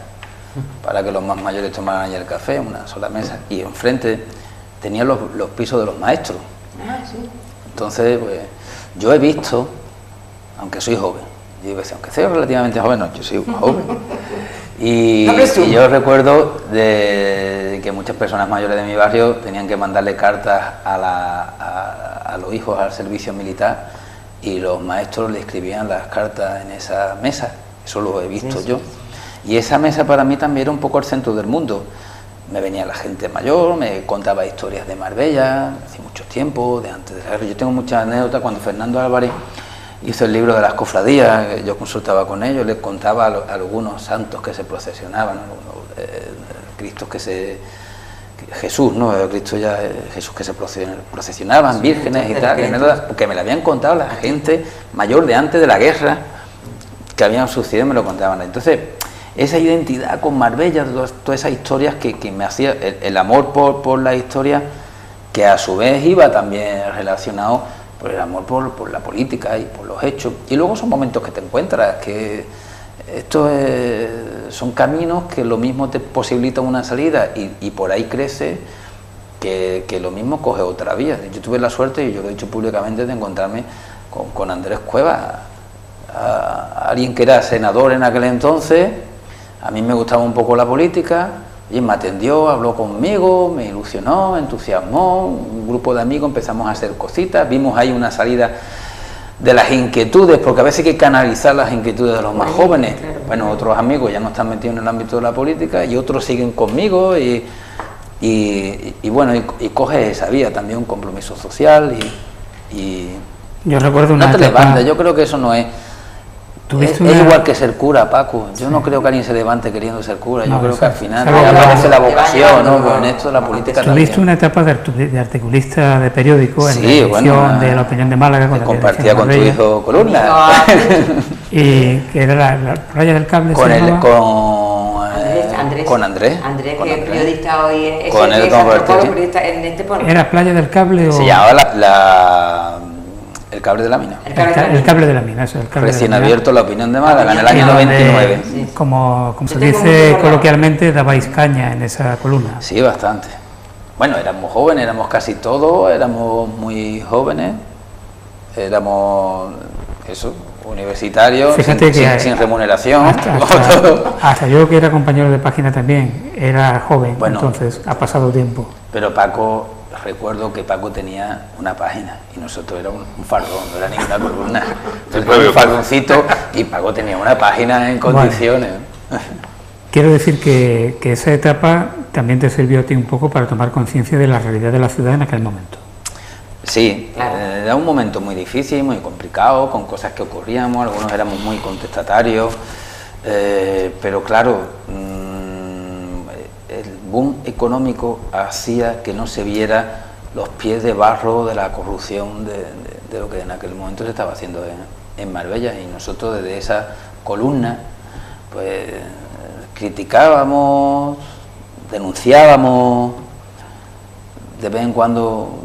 para que los más mayores tomaran allí el café, una sola mesa, y enfrente tenía los pisos de los maestros. Entonces, pues, yo he visto, aunque soy joven, yo decía, aunque soy relativamente joven, no, yo soy un joven. Y yo recuerdo de que muchas personas mayores de mi barrio tenían que mandarle cartas a los hijos al servicio militar y los maestros le escribían las cartas en esa mesa. Eso lo he visto yo. Y esa mesa para mí también era un poco el centro del mundo. me venía la gente mayor, me contaba historias de Marbella, hace mucho tiempo, de antes de la guerra. Yo tengo muchas anécdotas. Cuando Fernando Álvarez hizo el libro de las cofradías, yo consultaba con ellos, les contaba a algunos santos que se procesionaban, Cristos que se... Jesús, ¿no? Cristo ya, Jesús que se procesionaban, vírgenes y tal, porque me lo habían contado la gente mayor de antes de la guerra, que habían sucedido, me lo contaban. Entonces, esa identidad con Marbella, todas esas historias que me hacía, el amor por la historia, que a su vez iba también relacionado por el amor por la política y por los hechos. Y luego son momentos que te encuentras, que esto son caminos que lo mismo te posibilitan una salida y por ahí crece, que lo mismo coge otra vía. Yo tuve la suerte, y yo lo he dicho públicamente, de encontrarme con Andrés Cuevas, alguien que era senador en aquel entonces. A mí me gustaba un poco la política, y me atendió, habló conmigo, me ilusionó, me entusiasmó, un grupo de amigos empezamos a hacer cositas, vimos ahí una salida de las inquietudes, porque a veces hay que canalizar las inquietudes de los más jóvenes. Claro. Bueno, otros amigos ya no están metidos en el ámbito de la política y otros siguen conmigo y bueno, y coges esa vía, también un compromiso social y Yo recuerdo una no te etapa... levantes. Yo creo que eso no es... Es igual que ser cura, Paco. Yo no creo que alguien se levante queriendo ser cura. Yo creo que al final aparece la vocación, ¿no? Con esto de la política también. Tuviste una etapa de articulista de periódico en la edición de La Opinión de Málaga, con la compartía con tu hijo columna. Y que era la Playa del Cable. Con Andrés, que es periodista hoy. Con él ¿Era Playa del Cable o...? Se llamaba el cable de la mina. El cable de la mina, eso. El cable recién de la mina. abierto La Opinión de Málaga en el año 99. Como se dice coloquialmente, dabais caña en esa columna. Sí, bastante. Bueno, éramos jóvenes, éramos casi todos, éramos muy jóvenes, éramos universitarios, sin remuneración. Hasta yo, que era compañero de página también, era joven, bueno, entonces ha pasado tiempo. Pero Paco, recuerdo que Paco tenía una página y nosotros era un fardón, no era ninguna columna, un fardoncito, y Paco tenía una página en condiciones. Bueno, quiero decir que esa etapa también te sirvió a ti un poco para tomar conciencia de la realidad de la ciudad en aquel momento. Sí, era un momento muy difícil, muy complicado, con cosas que ocurríamos, algunos éramos muy contestatarios, pero claro, el boom económico hacía que no se viera los pies de barro de la corrupción de lo que en aquel momento se estaba haciendo en Marbella, y nosotros desde esa columna pues criticábamos, denunciábamos, de vez en cuando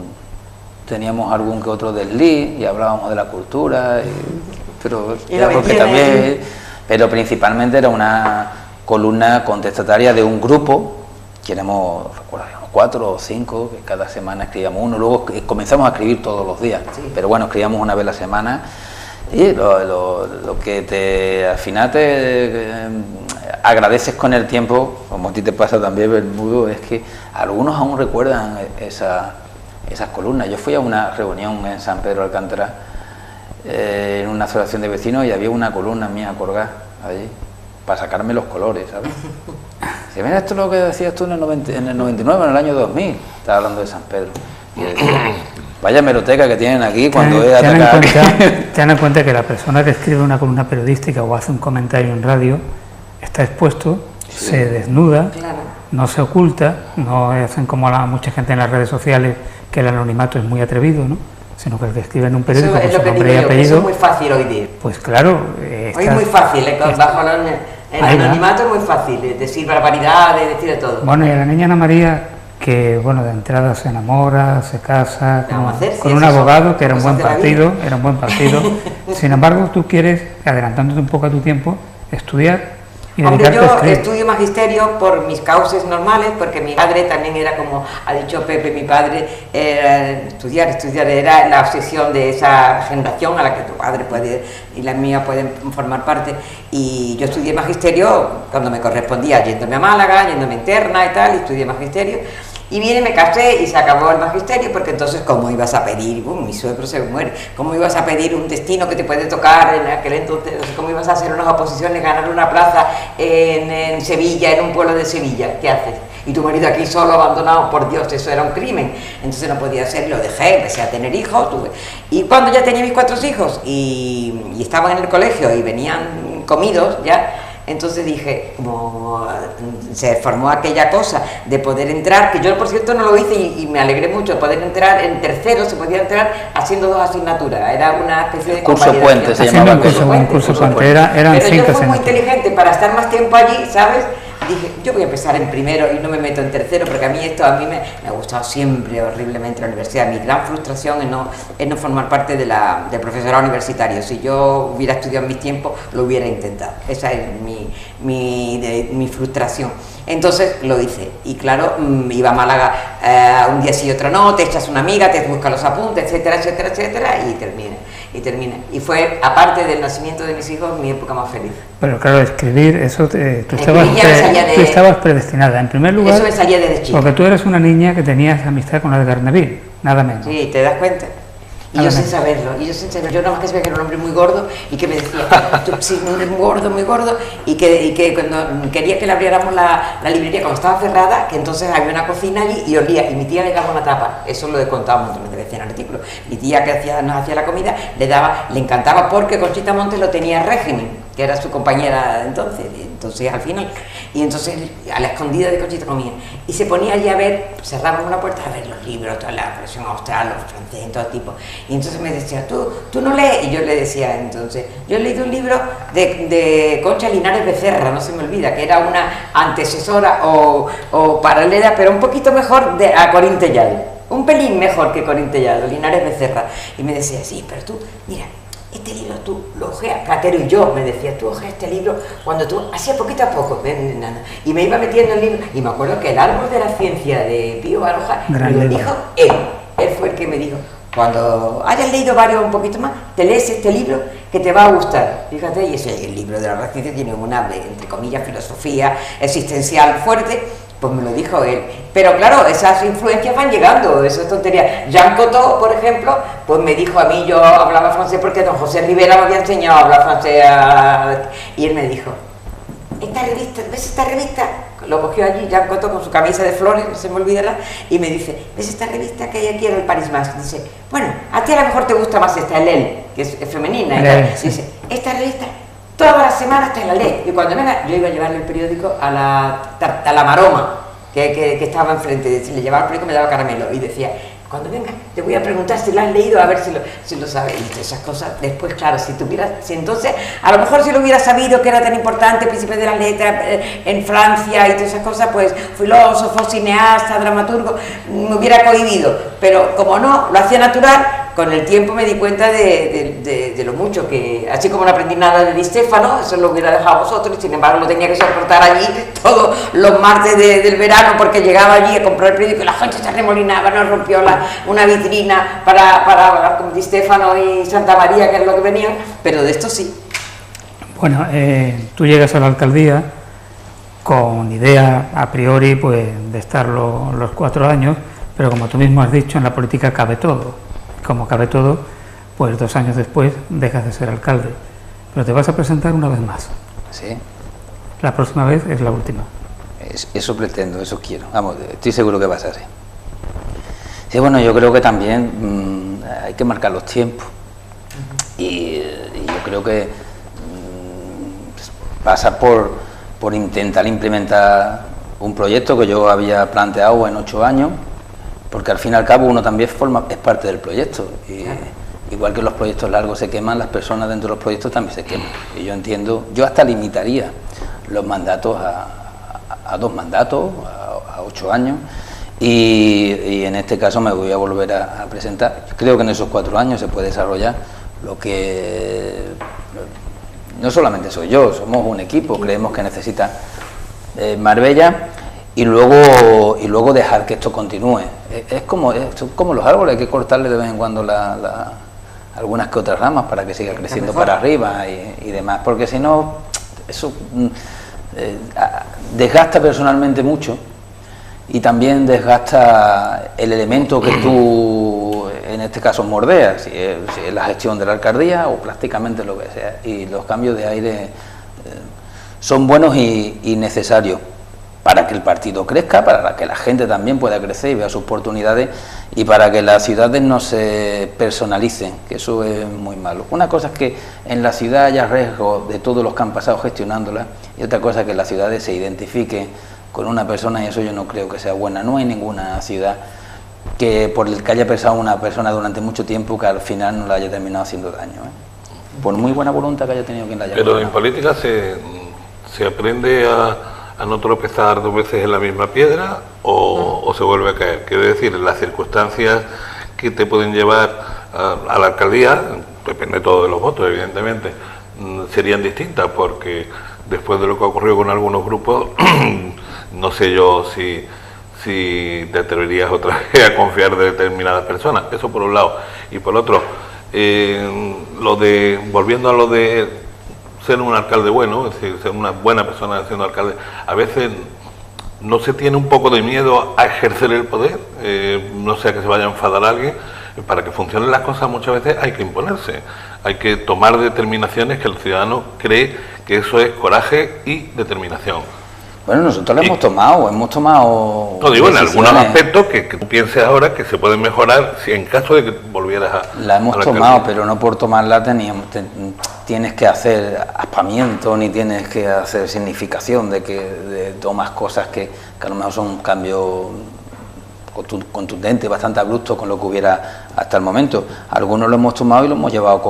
teníamos algún que otro desliz y hablábamos de la cultura, pero principalmente era una columna contestataria de un grupo, que éramos 4 o 5, que cada semana escribíamos uno, luego comenzamos a escribir todos los días, pero bueno, escribíamos una vez a la semana, y lo que al final te agradeces con el tiempo, como a ti te pasa también, Bermudo, es que algunos aún recuerdan esas columnas. Yo fui a una reunión en San Pedro de Alcántara, en una asociación de vecinos, y había una columna mía colgada allí, para sacarme los colores, ¿sabes? Si mira, esto es lo que decías tú en el 99, en el año 2000, estaba hablando de San Pedro, y decía, vaya hemeroteca que tienen aquí cuando he atacado. Ten en cuenta que la persona que escribe una columna periodística o hace un comentario en radio está expuesto, se desnuda, no se oculta, no hacen como mucha gente en las redes sociales, que el anonimato es muy atrevido, ¿no? Sino que el que escribe en un periódico con su nombre y apellido... Eso es muy fácil hoy día. Pues claro... Hoy es muy fácil, bajo el anonimato es muy fácil, decir barbaridades, decir de todo. Bueno, y a la niña Ana María, que bueno, de entrada se enamora, se casa con un abogado, que era un buen partido, Sin embargo, tú quieres, adelantándote un poco a tu tiempo, estudiar y dedicarte a escribir. Yo estudio magisterio por mis causas normales, porque mi padre también era, como ha dicho Pepe, mi padre era estudiar, era la obsesión de esa generación a la que tu padre y la mía pueden formar parte, y yo estudié magisterio cuando me correspondía, yéndome a Málaga, yéndome interna y tal, y estudié magisterio. Y me casé y se acabó el magisterio, porque entonces, ¿cómo ibas a pedir? Mi suegro se muere. ¿Cómo ibas a pedir un destino que te puede tocar en aquel entonces? ¿Cómo ibas a hacer unas oposiciones, ganar una plaza en Sevilla, en un pueblo de Sevilla? ¿Qué haces? y tu marido aquí solo, abandonado, por Dios, eso era un crimen. Entonces no podía ser, lo dejé, empecé a tener hijos, y cuando ya tenía mis 4 hijos y estaban en el colegio y venían comidos ya, entonces dije, como se formó aquella cosa de poder entrar, que yo por cierto no lo hice y me alegré mucho de poder entrar en tercero, se podía entrar haciendo 2 asignaturas, era una especie de curso puente, se llamaba un curso puente, eran pero 5 yo fui muy asignaturas. inteligente para estar más tiempo allí, ¿sabes? Dije, yo voy a empezar en primero y no me meto en tercero, porque a mí me ha gustado siempre horriblemente la universidad. Mi gran frustración es no formar parte del profesorado universitario. Si yo hubiera estudiado en mis tiempos, lo hubiera intentado. Esa es mi frustración. Entonces lo hice, y claro, iba a Málaga un día sí y otro no, te echas una amiga, te buscas los apuntes, etcétera, etcétera, etcétera, y termina. Y fue, aparte del nacimiento de mis hijos, mi época más feliz. Pero claro, escribir, eso tú tú estabas predestinada, en primer lugar, eso me salía desde chica. porque tú eres una niña que tenías amistad con Edgar Neville, nada menos. Sí, ¿te das cuenta? Y yo sin saberlo, yo nada más que sabía que era un hombre muy gordo y que me decía, tú, sí, un hombre muy gordo, y que cuando quería que le abriéramos la librería, cuando estaba cerrada, que entonces había una cocina allí y olía, y mi tía le daba una tapa, eso lo he contado un montón de veces en el artículo, mi tía que nos hacía la comida, le encantaba porque Conchita Montes lo tenía en régimen, que era su compañera entonces al final, y entonces a la escondida de Conchita comía, y se ponía allí a ver, cerrábamos una puerta a ver los libros, toda la colección austral, los franceses, todo tipo, y entonces me decía, tú no lees, y yo le decía, entonces, yo he leído un libro de Concha Linares Becerra, no se me olvida, que era una antecesora o paralela, pero un poquito mejor a Corín Tellado, un pelín mejor que Corín Tellado, Linares Becerra, y me decía, sí, pero tú, mira, este libro tú lo ojeas, Platero y yo, me decía, tú ojeas este libro cuando tú, hacía poquito a poco, y me iba metiendo el libro, y me acuerdo que El árbol de la ciencia de Pío Baroja, me lo dijo él fue el que me dijo, cuando hayas leído varios un poquito más, te lees este libro que te va a gustar, fíjate, y ese el libro de la ciencia tiene una, entre comillas, filosofía existencial fuerte, pues me lo dijo él, pero claro, esas influencias van llegando, eso es tontería. Jean Cocteau, por ejemplo, pues me dijo a mí, yo hablaba francés porque don José Rivera me había enseñado a hablar francés, y él me dijo, esta revista, ¿ves esta revista? Lo cogió allí, Jean Cocteau, con su camisa de flores, no se me olvidará, y me dice, ¿ves esta revista que hay aquí en el Paris Match? Dice, bueno, a ti a lo mejor te gusta más esta, Elle, que es femenina, dice, esta revista todas las semanas te la lees, y cuando venga, yo iba a llevarle el periódico a la Maroma, que estaba enfrente, si le llevaba el periódico me daba caramelo, y decía, cuando venga, te voy a preguntar si lo has leído, a ver si lo sabes, y esas cosas, después, claro, si entonces, a lo mejor si lo hubiera sabido que era tan importante, Príncipe de las Letras, en Francia y todas esas cosas, pues, filósofo, cineasta, dramaturgo, me hubiera cohibido, pero como no, lo hacía natural. Con el tiempo me di cuenta de lo mucho que, así como no aprendí nada de Di Stéfano, eso lo hubiera dejado a vosotros, y sin embargo lo tenía que soportar allí todos los martes del verano, porque llegaba allí a comprar el periódico y la gente se arremolinaba, nos rompió una vitrina para Di Stéfano y Santa María, que es lo que venían, pero de esto sí. Bueno, tú llegas a la alcaldía con idea a priori pues de estar los 4 años, pero como tú mismo has dicho, en la política cabe todo. Como cabe todo, pues 2 años después dejas de ser alcalde, pero te vas a presentar una vez más. Sí. La próxima vez es la última. Eso pretendo, eso quiero. Vamos, estoy seguro que va a ser así. Sí, bueno, yo creo que también hay que marcar los tiempos. Y yo creo que pasa por intentar implementar un proyecto que yo había planteado en 8 años, porque al fin y al cabo uno también es parte del proyecto, y igual que los proyectos largos se queman, las personas dentro de los proyectos también se queman, y yo entiendo, yo hasta limitaría los mandatos a 2 mandatos, a 8 años, y en este caso me voy a volver a presentar. Creo que en esos 4 años se puede desarrollar lo que no solamente soy yo, somos un equipo, creemos que necesita Marbella. Y luego dejar que esto continúe. Es como los árboles, hay que cortarle de vez en cuando algunas que otras ramas para que siga creciendo para arriba y demás, porque si no, eso desgasta personalmente mucho, y también desgasta el elemento que tú, en este caso, mordeas, si es la gestión de la alcaldía o prácticamente lo que sea, y los cambios de aire son buenos y necesarios para que el partido crezca, para que la gente también pueda crecer y vea sus oportunidades, y para que las ciudades no se personalicen, que eso es muy malo. Una cosa es que en la ciudad haya riesgo de todos los que han pasado gestionándola, y otra cosa es que las ciudades se identifiquen con una persona, y eso yo no creo que sea buena. No hay ninguna ciudad que por el que haya pensado una persona durante mucho tiempo que al final no le haya terminado haciendo daño, ¿eh? Por muy buena voluntad que haya tenido quien la haya. Pero en política se aprende a no tropezar dos veces en la misma piedra o se vuelve a caer. Quiero decir, las circunstancias que te pueden llevar a la alcaldía, depende todo de los votos, evidentemente, serían distintas, porque después de lo que ha ocurrido con algunos grupos, no sé yo si te atreverías otra vez a confiar de determinadas personas. Eso por un lado. Y por otro, volviendo a lo de ser un alcalde bueno, es decir, ser una buena persona siendo alcalde, a veces no se tiene un poco de miedo a ejercer el poder, no sea que se vaya a enfadar a alguien. Para que funcionen las cosas muchas veces hay que imponerse, hay que tomar determinaciones que el ciudadano cree que eso es coraje y determinación. Bueno, nosotros lo hemos tomado. No digo, en algunos aspectos que tú pienses ahora que se pueden mejorar si en caso de que volvieras a... La hemos tomado, pero no por tomarla tienes que hacer aspamiento, ni tienes que hacer significación de tomas cosas que a lo mejor son un cambio contundente, bastante abrupto con lo que hubiera hasta el momento. Algunos lo hemos tomado y lo hemos llevado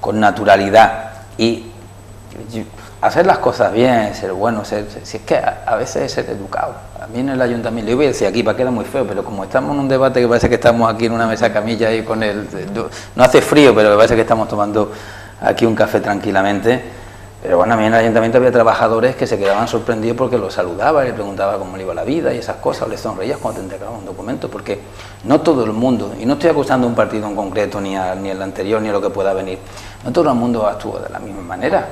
con naturalidad, y hacer las cosas bien, ser bueno, si es que a veces es ser educado. A mí en el ayuntamiento, yo voy a decir aquí para que era muy feo, pero como estamos en un debate que parece que estamos aquí en una mesa camilla y con el... No hace frío, pero me parece que estamos tomando aquí un café tranquilamente. Pero bueno, a mí en el ayuntamiento había trabajadores que se quedaban sorprendidos porque los saludaba, le preguntaba cómo le iba la vida y esas cosas, o les sonreías cuando te entregaban un documento, porque no todo el mundo, y no estoy acusando a un partido en concreto, ni el anterior, ni a lo que pueda venir, no todo el mundo actúa de la misma manera.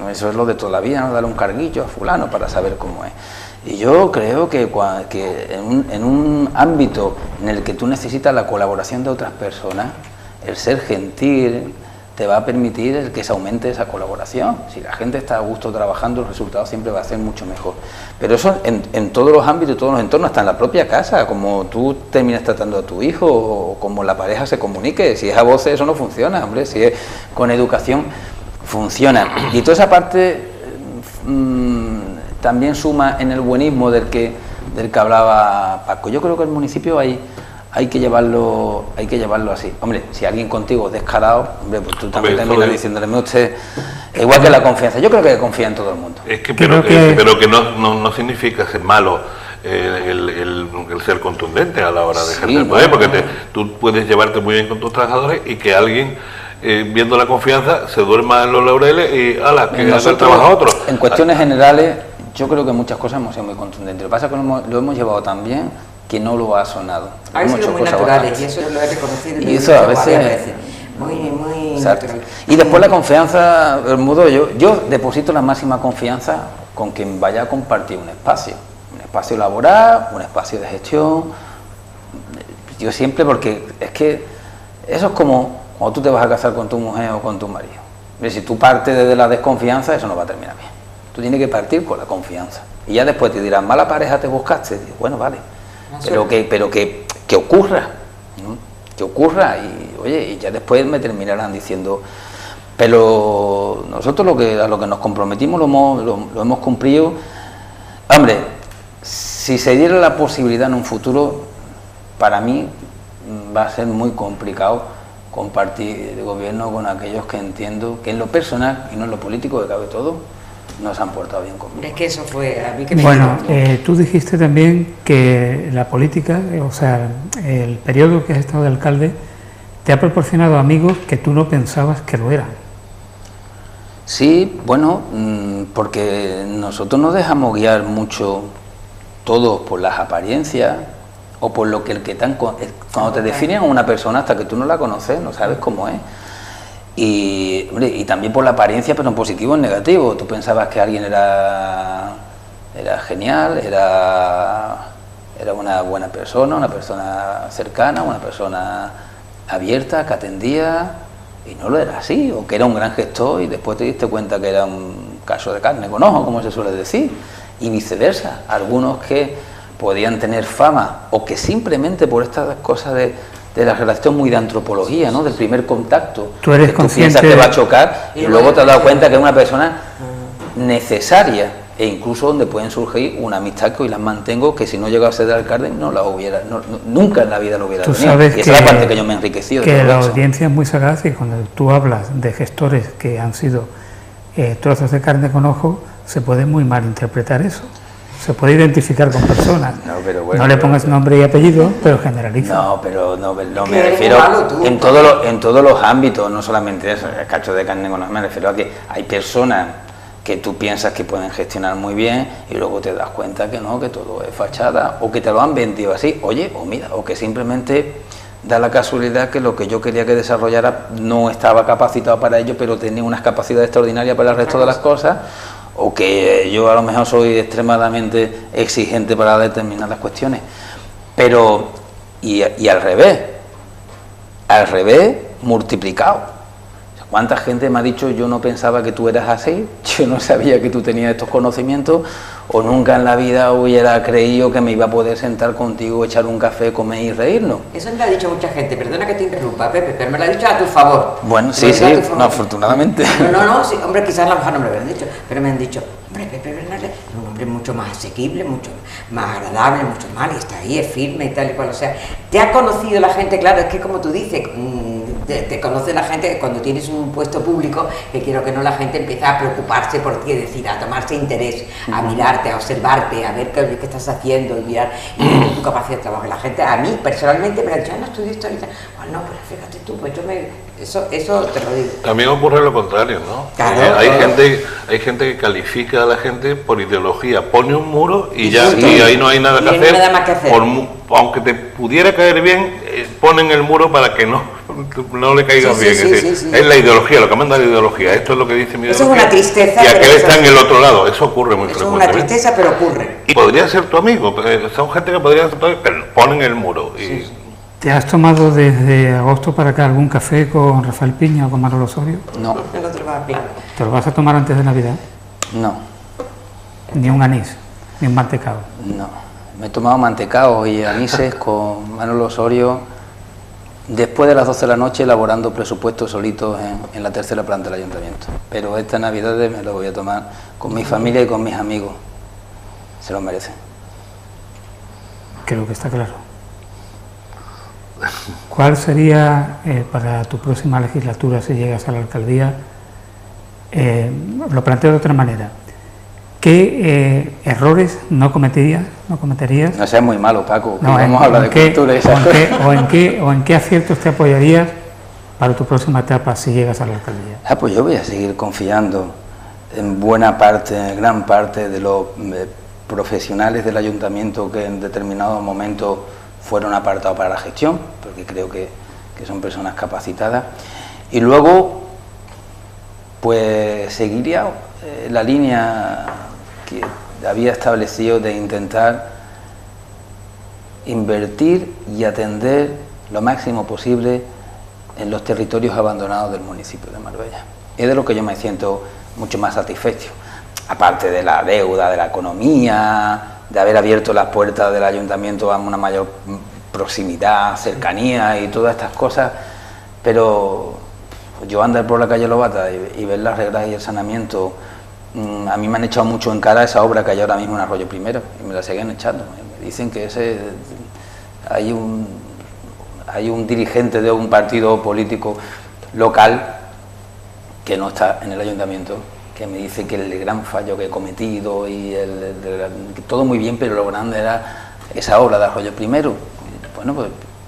Eso es lo de toda la vida, no darle un carguillo a fulano para saber cómo es. Y yo creo que en un ámbito en el que tú necesitas la colaboración de otras personas, el ser gentil te va a permitir el que se aumente esa colaboración. Si la gente está a gusto trabajando, el resultado siempre va a ser mucho mejor. Pero eso en todos los ámbitos, todos los entornos, hasta en la propia casa, como tú terminas tratando a tu hijo, o como la pareja se comunique. Si es a voces, eso no funciona, hombre. Si es con educación, funciona. Y toda esa parte también suma en el buenismo del que hablaba Paco. Yo creo que el municipio hay que llevarlo así. Hombre, si alguien contigo es descarado, hombre, pues tú también terminas diciéndole, usted, igual que la confianza. Yo creo que confía en todo el mundo. Es que pero que no significa ser malo el ser contundente a la hora de ejercer el poder, porque tú puedes llevarte muy bien con tus trabajadores y que alguien, viendo la confianza, se duerma en los laureles y ala, que haga el trabajo a otro. En cuestiones generales, yo creo que muchas cosas hemos sido muy contundentes. Lo que pasa es que lo hemos llevado tan bien que no lo ha sonado. Ha sido muy naturales, y eso lo he reconocido. Y eso a veces muy natural. Y después la confianza, Bermudo, yo deposito la máxima confianza con quien vaya a compartir un espacio laboral, un espacio de gestión. Yo siempre, porque es que eso es como cuando tú te vas a casar con tu mujer o con tu marido. Si tú partes desde la desconfianza, eso no va a terminar bien. Tú tienes que partir con la confianza. Y ya después te dirán, mala pareja te buscaste. Y bueno, vale. Pero que ocurra, ¿no? Que ocurra, y oye, y ya después me terminarán diciendo, pero nosotros a lo que nos comprometimos lo hemos cumplido. Hombre, si se diera la posibilidad en un futuro, para mí va a ser muy complicado compartir el gobierno con aquellos que entiendo que en lo personal y no en lo político, que cabe todo, no se han portado bien conmigo. Es que eso fue a mí que me... Bueno, tú dijiste también que la política, o sea, el periodo que has estado de alcalde, te ha proporcionado amigos que tú no pensabas que lo eran. Sí, bueno, porque nosotros nos dejamos guiar mucho todos por las apariencias o por lo que cuando te definen a una persona hasta que tú no la conoces, no sabes cómo es. Y, hombre, y también por la apariencia, pero en positivo o en negativo. Tú pensabas que alguien era genial, era una buena persona, una persona cercana, una persona abierta, que atendía, y no lo era así, o que era un gran gestor y después te diste cuenta que era un caso de carne con ojo, como se suele decir. y viceversa, algunos que podían tener fama o que simplemente por estas cosas de la relación muy de antropología, ¿no? Del primer contacto, tú eres que tú consciente piensas que va a chocar y luego te has dado cuenta que es una persona necesaria, e incluso donde pueden surgir una amistad que hoy las mantengo, que si no llegaba a ser de alcalde no la hubiera, nunca en la vida lo hubiera tenido. Y esa es la parte que yo me he enriquecido. Que la audiencia es muy sagaz, y cuando tú hablas de gestores que han sido trozos de carne con ojo, se puede muy mal interpretar eso. Se puede identificar con personas. No, pero bueno, no le pongas nombre y apellido, pero generaliza. No, pero no me refiero en todos los ámbitos, no solamente eso, el cacho de carne con ojo. Me refiero a que hay personas que tú piensas que pueden gestionar muy bien y luego te das cuenta que no, que todo es fachada, o que te lo han vendido así, oye, o mira, o que simplemente da la casualidad que lo que yo quería que desarrollara no estaba capacitado para ello, pero tenía unas capacidades extraordinarias para el resto de las cosas, o que yo a lo mejor soy extremadamente exigente para determinadas cuestiones, pero y al revés multiplicado. ¿Cuánta gente me ha dicho yo no pensaba que tú eras así, yo no sabía que tú tenías estos conocimientos, o nunca en la vida hubiera creído que me iba a poder sentar contigo, echar un café, comer y reírnos? Eso me lo ha dicho mucha gente, perdona que te interrumpa, Pepe, pero me lo ha dicho a tu favor. Bueno, sí, no, afortunadamente. No, sí, hombre, quizás a lo mejor no me lo han dicho, pero me han dicho, hombre, Pepe Bernal es un hombre mucho más asequible, mucho más agradable, mucho más, y está ahí, es firme y tal y cual, o sea, te ha conocido la gente, claro, es que como tú dices, te conoce la gente cuando tienes un puesto público, que quiero que no, la gente empieza a preocuparse por ti, es decir, a tomarse interés, a mirarte, a observarte, a ver qué estás haciendo, y mirar y tu capacidad de trabajo. La gente, a mí personalmente, me ha dicho, no estudio historia, pues no, pero fíjate tú, pues eso te lo digo. También ocurre lo contrario, ¿no? Claro, hay gente que califica a la gente por ideología, pone un muro y ahí no hay nada que hacer. Nada más que hacer. Aunque te pudiera caer bien, ponen el muro para que no le caigas bien. Es la ideología, lo que manda la ideología. Esto es lo que dice mi ideología. Eso es una tristeza. Y aquel está en el otro lado. Eso ocurre muy frecuentemente. Es una tristeza, pero ocurre. Y podría ser tu amigo. Son gente que podría ser tu amigo, pero ponen el muro. Y... ¿Te has tomado desde agosto para acá algún café con Rafael Piña o con Manolo Osorio? No. El otro va a picar. ¿Te lo vas a tomar antes de Navidad? No. Ni un anís, ni un mantecado. No. Me he tomado mantecaos y anises con Manolo Osorio después de las 12 de la noche, elaborando presupuestos solitos en la tercera planta del ayuntamiento. Pero esta Navidad me lo voy a tomar con mi familia y con mis amigos. Se lo merecen. Creo que está claro. ¿Cuál sería para tu próxima legislatura, si llegas a la alcaldía? Lo planteo de otra manera. ¿Qué errores no cometerías? No seas muy malo, Paco, que No, vamos a hablar de cultura y esas cosas. ¿O en qué aciertos te apoyarías para tu próxima etapa si llegas a la alcaldía? Pues yo voy a seguir confiando en buena parte, en gran parte de los profesionales del ayuntamiento que en determinados momentos fueron apartados para la gestión, porque creo que son personas capacitadas. Y luego, pues seguiría la línea que había establecido de intentar invertir y atender lo máximo posible en los territorios abandonados del municipio de Marbella. Es de lo que yo me siento mucho más satisfecho, aparte de la deuda, de la economía, de haber abierto las puertas del ayuntamiento a una mayor proximidad, cercanía y todas estas cosas, pero yo andar por la calle Lobata y ver las reglas y el saneamiento, a mí me han echado mucho en cara esa obra que hay ahora mismo en Arroyo Primero, y me la siguen echando. Me dicen que hay un dirigente de un partido político local que no está en el ayuntamiento, que me dice que el gran fallo que he cometido y que todo muy bien, pero lo grande era esa obra de Arroyo Primero. Bueno, pues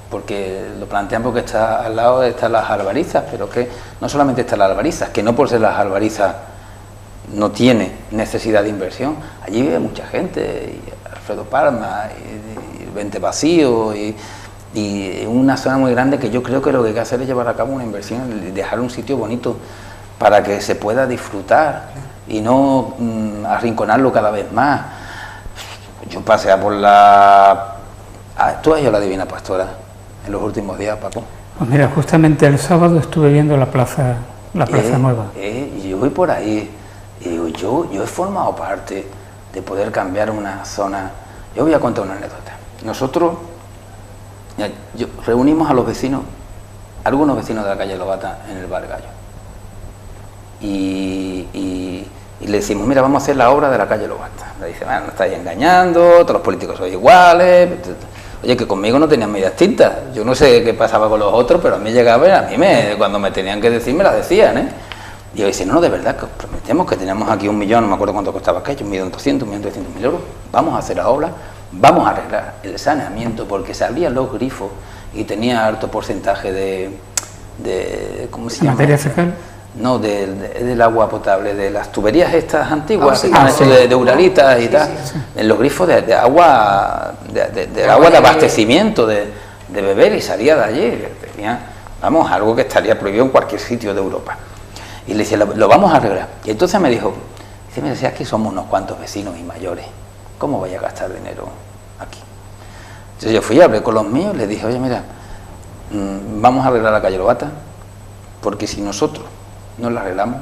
porque lo plantean porque está al lado están las Albarizas, pero que no solamente están las Albarizas, que no por ser las Albarizas no tiene necesidad de inversión. Allí vive mucha gente, y Alfredo Palma, y el Vente Vacío, y una zona muy grande que yo creo que lo que hay que hacer es llevar a cabo una inversión, dejar un sitio bonito para que se pueda disfrutar y no arrinconarlo cada vez más. Yo pasé por tú has ido a la Divina Pastora en los últimos días, Paco. Pues mira, justamente el sábado estuve viendo la plaza Nueva. Y yo voy por ahí y digo, yo he formado parte de poder cambiar una zona. Yo voy a contar una anécdota. Nosotros reunimos a los vecinos, algunos vecinos de la calle Lobata en el Bar Gallo, y le decimos, mira, vamos a hacer la obra de la calle Lobata. Le dice, bueno, no estáis engañando, todos los políticos son iguales. Oye, que conmigo no tenían medidas tintas. Yo no sé qué pasaba con los otros, pero a mí llegaba, cuando me tenían que decir, me las decían, ¿eh? Y yo decía, no, de verdad, que os prometemos que tenemos aquí 1 millón, no me acuerdo cuánto costaba aquello, 1.200.000, 1.300.000 euros, vamos a hacer la obra, vamos a arreglar el saneamiento, porque se abrían los grifos y tenía alto porcentaje de ¿cómo se llama? ¿Materia fecal? No, del agua potable, de las tuberías estas antiguas, que están hechas de uralitas y tal, en los grifos de agua, de agua de abastecimiento, de beber, y salía de allí. Tenía, vamos, algo que estaría prohibido en cualquier sitio de Europa. Y le decía, lo vamos a arreglar. Y entonces me dijo, mira, si aquí somos unos cuantos vecinos y mayores, ¿cómo voy a gastar dinero aquí? Entonces yo fui, hablé con los míos y les dije, oye, mira, vamos a arreglar la calle Lobata, porque si nosotros no la arreglamos,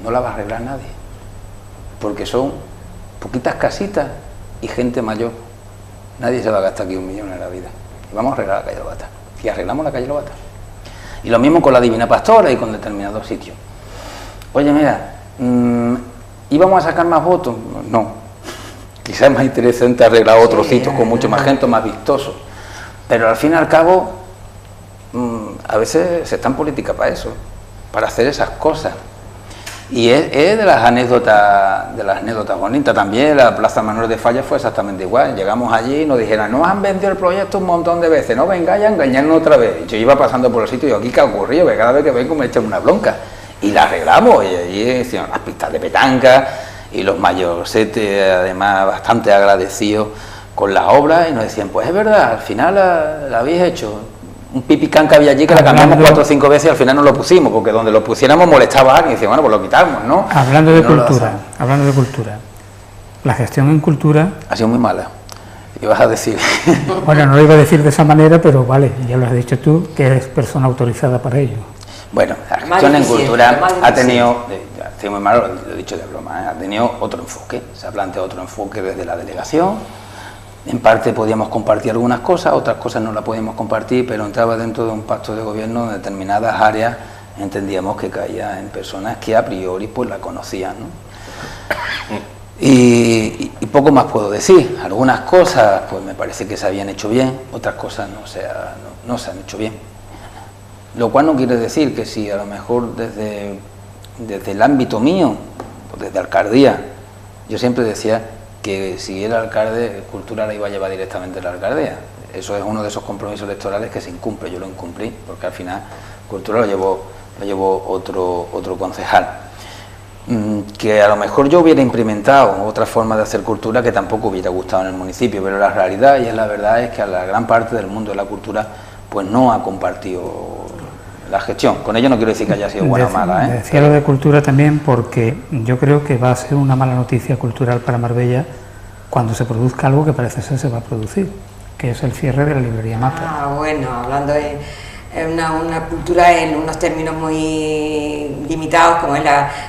no la va a arreglar nadie, porque son poquitas casitas y gente mayor. Nadie se va a gastar aquí 1 millón en la vida. Y vamos a arreglar la calle Lobata. Y arreglamos la calle Lobata. Y lo mismo con la Divina Pastora y con determinados sitios. Oye, mira, ¿íbamos a sacar más votos? No. Quizás es más interesante arreglar otros sitios con mucho más gente, más vistosos. Pero al fin y al cabo, a veces se está en política para eso, para hacer esas cosas. Y es de las anécdotas bonitas. También la Plaza Manuel de Falla fue exactamente igual. Llegamos allí y nos dijeron, nos han vendido el proyecto un montón de veces, no vengáis a engañarnos otra vez. Yo iba pasando por el sitio y yo, aquí qué ha ocurrido, que cada vez que vengo me echan una bronca. Y la arreglamos, y allí hicieron las pistas de petanca, y los mayorcetes además bastante agradecidos con las obras, y nos decían, pues es verdad, al final la habéis hecho. Un pipicán que había allí que la cambiamos 4 o 5 veces y al final no lo pusimos, porque donde lo pusiéramos molestaba a alguien y decía, bueno, pues lo quitamos, ¿no? Hablando de cultura, la gestión en cultura ha sido muy mala, ibas a decir. Bueno, no lo iba a decir de esa manera, pero vale, ya lo has dicho tú, que eres persona autorizada para ello. Bueno, la gestión en cultura ha tenido, estoy muy malo, lo he dicho de broma, ha tenido otro enfoque, se ha planteado otro enfoque desde la delegación. En parte podíamos compartir algunas cosas, otras cosas no las podíamos compartir, pero entraba dentro de un pacto de gobierno en determinadas áreas, entendíamos que caía en personas que a priori pues la conocían, ¿no? Y poco más puedo decir. Algunas cosas pues me parece que se habían hecho bien, otras cosas no se han hecho bien. Lo cual no quiere decir que si a lo mejor desde el ámbito mío, pues desde alcaldía, yo siempre decía que si era alcalde, cultura la iba a llevar directamente la alcaldía. Eso es uno de esos compromisos electorales que se incumple, yo lo incumplí, porque al final cultura lo llevó otro concejal. Que a lo mejor yo hubiera implementado otra forma de hacer cultura que tampoco hubiera gustado en el municipio, pero la realidad y es la verdad es que a la gran parte del mundo de la cultura pues no ha compartido la gestión. Con ello no quiero decir que haya sido buena o mala, ¿eh? Decía lo de cultura también porque yo creo que va a ser una mala noticia cultural para Marbella cuando se produzca algo que parece ser se va a producir, que es el cierre de la librería Mapa. Ah, bueno, hablando de una cultura en unos términos muy limitados como es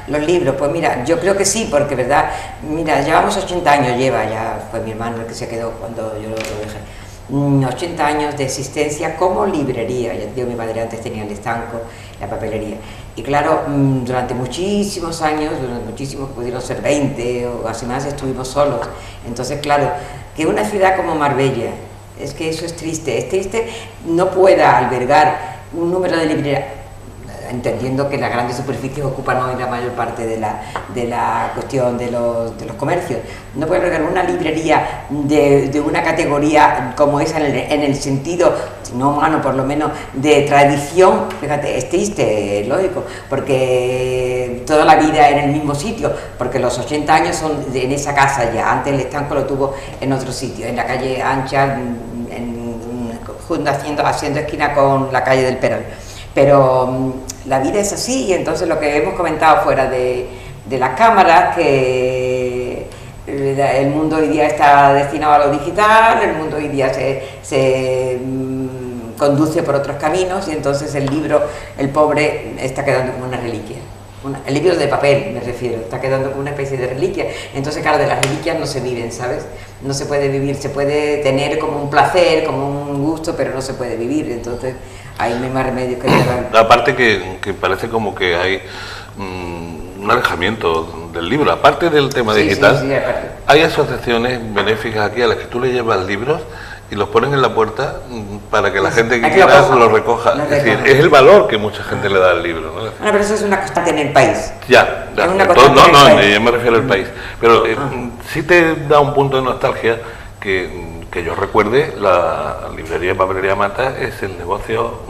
los libros, pues mira, yo creo que sí, porque verdad, mira, llevamos 80 años, ya fue mi hermano el que se quedó cuando yo lo dejé. 80 años de existencia como librería. Ya te digo, mi madre antes tenía el estanco, la papelería, y claro, durante muchísimos años, pudieron ser 20 o así más, estuvimos solos. Entonces claro, que una ciudad como Marbella, es que eso es triste, no pueda albergar un número de librerías, entendiendo que las grandes superficies ocupan hoy la mayor parte de la cuestión de los comercios. No puede albergar una librería de una categoría como esa en el sentido, no humano, por lo menos de tradición. Fíjate, es triste, es lógico, porque toda la vida en el mismo sitio, porque los 80 años son en esa casa ya. Antes el estanco lo tuvo en otro sitio, en la calle Ancha, haciendo esquina con la calle del Peral. Pero la vida es así, y entonces lo que hemos comentado fuera de las cámaras, que el mundo hoy día está destinado a lo digital, el mundo hoy día se conduce por otros caminos, y entonces el libro, el pobre, está quedando como una reliquia. el libro de papel, me refiero, está quedando como una especie de reliquia. Entonces, claro, de las reliquias no se viven, ¿sabes? No se puede vivir, se puede tener como un placer, como un gusto, pero no se puede vivir. Entonces, hay más remedios que llevar. Aparte que parece como que hay un alejamiento del libro, aparte del tema digital, hay asociaciones benéficas aquí a las que tú le llevas libros y los ponen en la puerta para que la gente que quiera lo recoja. Es decir, es el valor que mucha gente le da al libro, ¿no? Bueno, pero eso es una constante en el país. Ya. Es una No, yo me refiero al país. Pero sí te da un punto de nostalgia que yo recuerde, la librería de Papelería Mata es el negocio,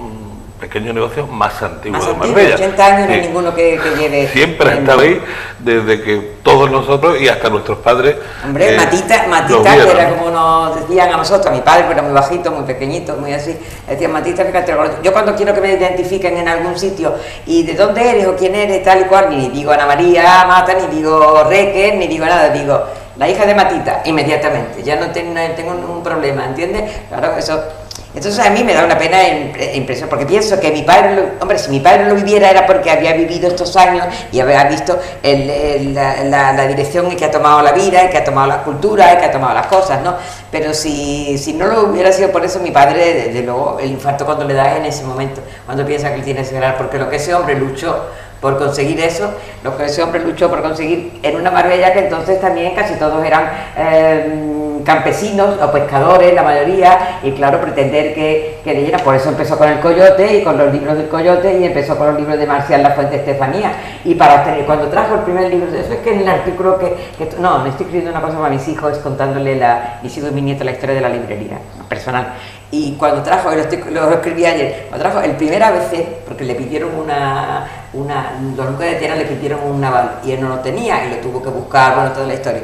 pequeño negocio más antiguo de Marbella. 80 años no hay ninguno que lleve... Siempre ha estado ahí, desde que todos nosotros y hasta nuestros padres... Hombre, Matita, que era como nos decían a nosotros, a mi padre, que era muy bajito, muy pequeñito, muy así, decían, Matita, fíjate, yo cuando quiero que me identifiquen en algún sitio, y de dónde eres o quién eres, tal y cual, ni digo Ana María Mata, ni digo Reque, ni digo nada, digo, la hija de Matita, inmediatamente, ya no tengo ningún problema, ¿entiendes? Claro, eso... Entonces a mí me da una pena impresión, porque pienso que mi padre, hombre, si mi padre lo viviera era porque había vivido estos años y había visto la dirección en que ha tomado la vida, en que ha tomado la cultura, en que ha tomado las cosas, ¿no? Pero si no lo hubiera sido por eso, mi padre, desde luego, el infarto cuando le da en ese momento, cuando piensa que él tiene ese grado, porque lo que ese hombre luchó por conseguir eso, lo que ese hombre luchó por conseguir en una Marbella que entonces también casi todos eran campesinos o pescadores, la mayoría, y claro, pretender que leyeran, por eso empezó con el Coyote y con los libros del Coyote y empezó con los libros de Marcial La Fuente Estefanía, y para obtener, cuando trajo el primer libro, eso es que en el artículo no, me estoy escribiendo una cosa para mis hijos, contándole mis hijos y mi nieto la historia de la librería personal. Y cuando trajo, lo escribí ayer, cuando trajo el primer ABC, porque le pidieron los Lucas de Tierra le pidieron un naval y él no lo tenía y lo tuvo que buscar, bueno, toda la historia.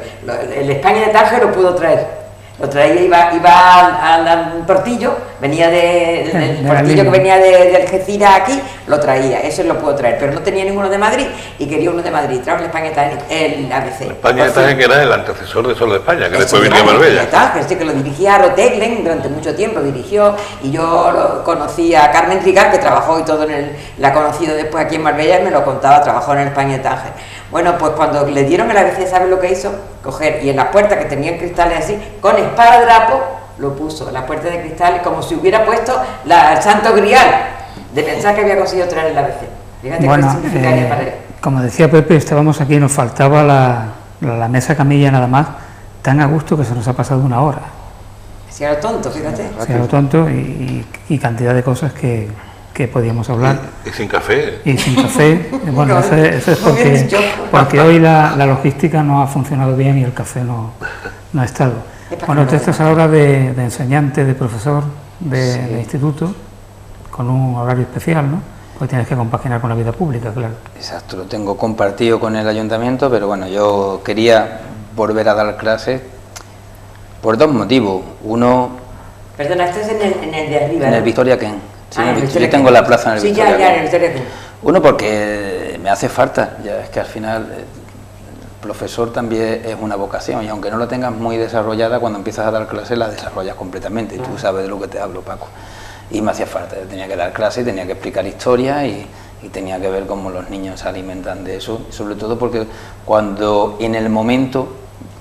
El España de Tánger lo pudo traer. Lo traía, iba al Portillo, venía del Portillo que venía de Algeciras aquí, lo traía, eso lo puedo traer, pero no tenía ninguno de Madrid y quería uno de Madrid, trajo el España de Tánger, el ABC. España de Tánger, que era el antecesor de Sol de España, que después venía a Marbella. Que lo dirigía Roteglen durante mucho tiempo, dirigió, y yo conocí a Carmen Trigar, que trabajó y todo la ha conocido después aquí en Marbella, y me lo contaba, trabajó en el España de Tánger. Bueno, pues cuando le dieron el ABC, ¿sabes lo que hizo? Coger, y en las puertas que tenían cristales así, con esparadrapo, lo puso, las puertas de cristal, como si hubiera puesto el Santo Grial, de pensar que había conseguido traer el ABC. Fíjate bueno, qué significaría para él. Como decía Pepe, estábamos aquí y nos faltaba la mesa camilla nada más, tan a gusto que se nos ha pasado una hora. Si era tonto, fíjate. Si era tonto y cantidad de cosas que podíamos hablar. Y sin café. Y sin café. Bueno, eso es porque hoy la logística no ha funcionado bien y el café no ha estado. Bueno, tú estás ahora de enseñante, de profesor de instituto, con un horario especial, ¿no? Porque tienes que compaginar con la vida pública, claro. Exacto, lo tengo compartido con el ayuntamiento, pero bueno, yo quería volver a dar clases por dos motivos. Uno... Perdona, estás en el de arriba, en el Victoria Ken. Sí, yo tengo la plaza en el Victoria. Sí, ya, en el Victoria Ken. Uno, porque me hace falta, ya es que al final profesor también es una vocación, y aunque no la tengas muy desarrollada, cuando empiezas a dar clases la desarrollas completamente, y tú sabes de lo que te hablo, Paco. Y me hacía falta, yo tenía que dar clases, tenía que explicar historia y tenía que ver cómo los niños se alimentan de eso, sobre todo porque cuando en el momento,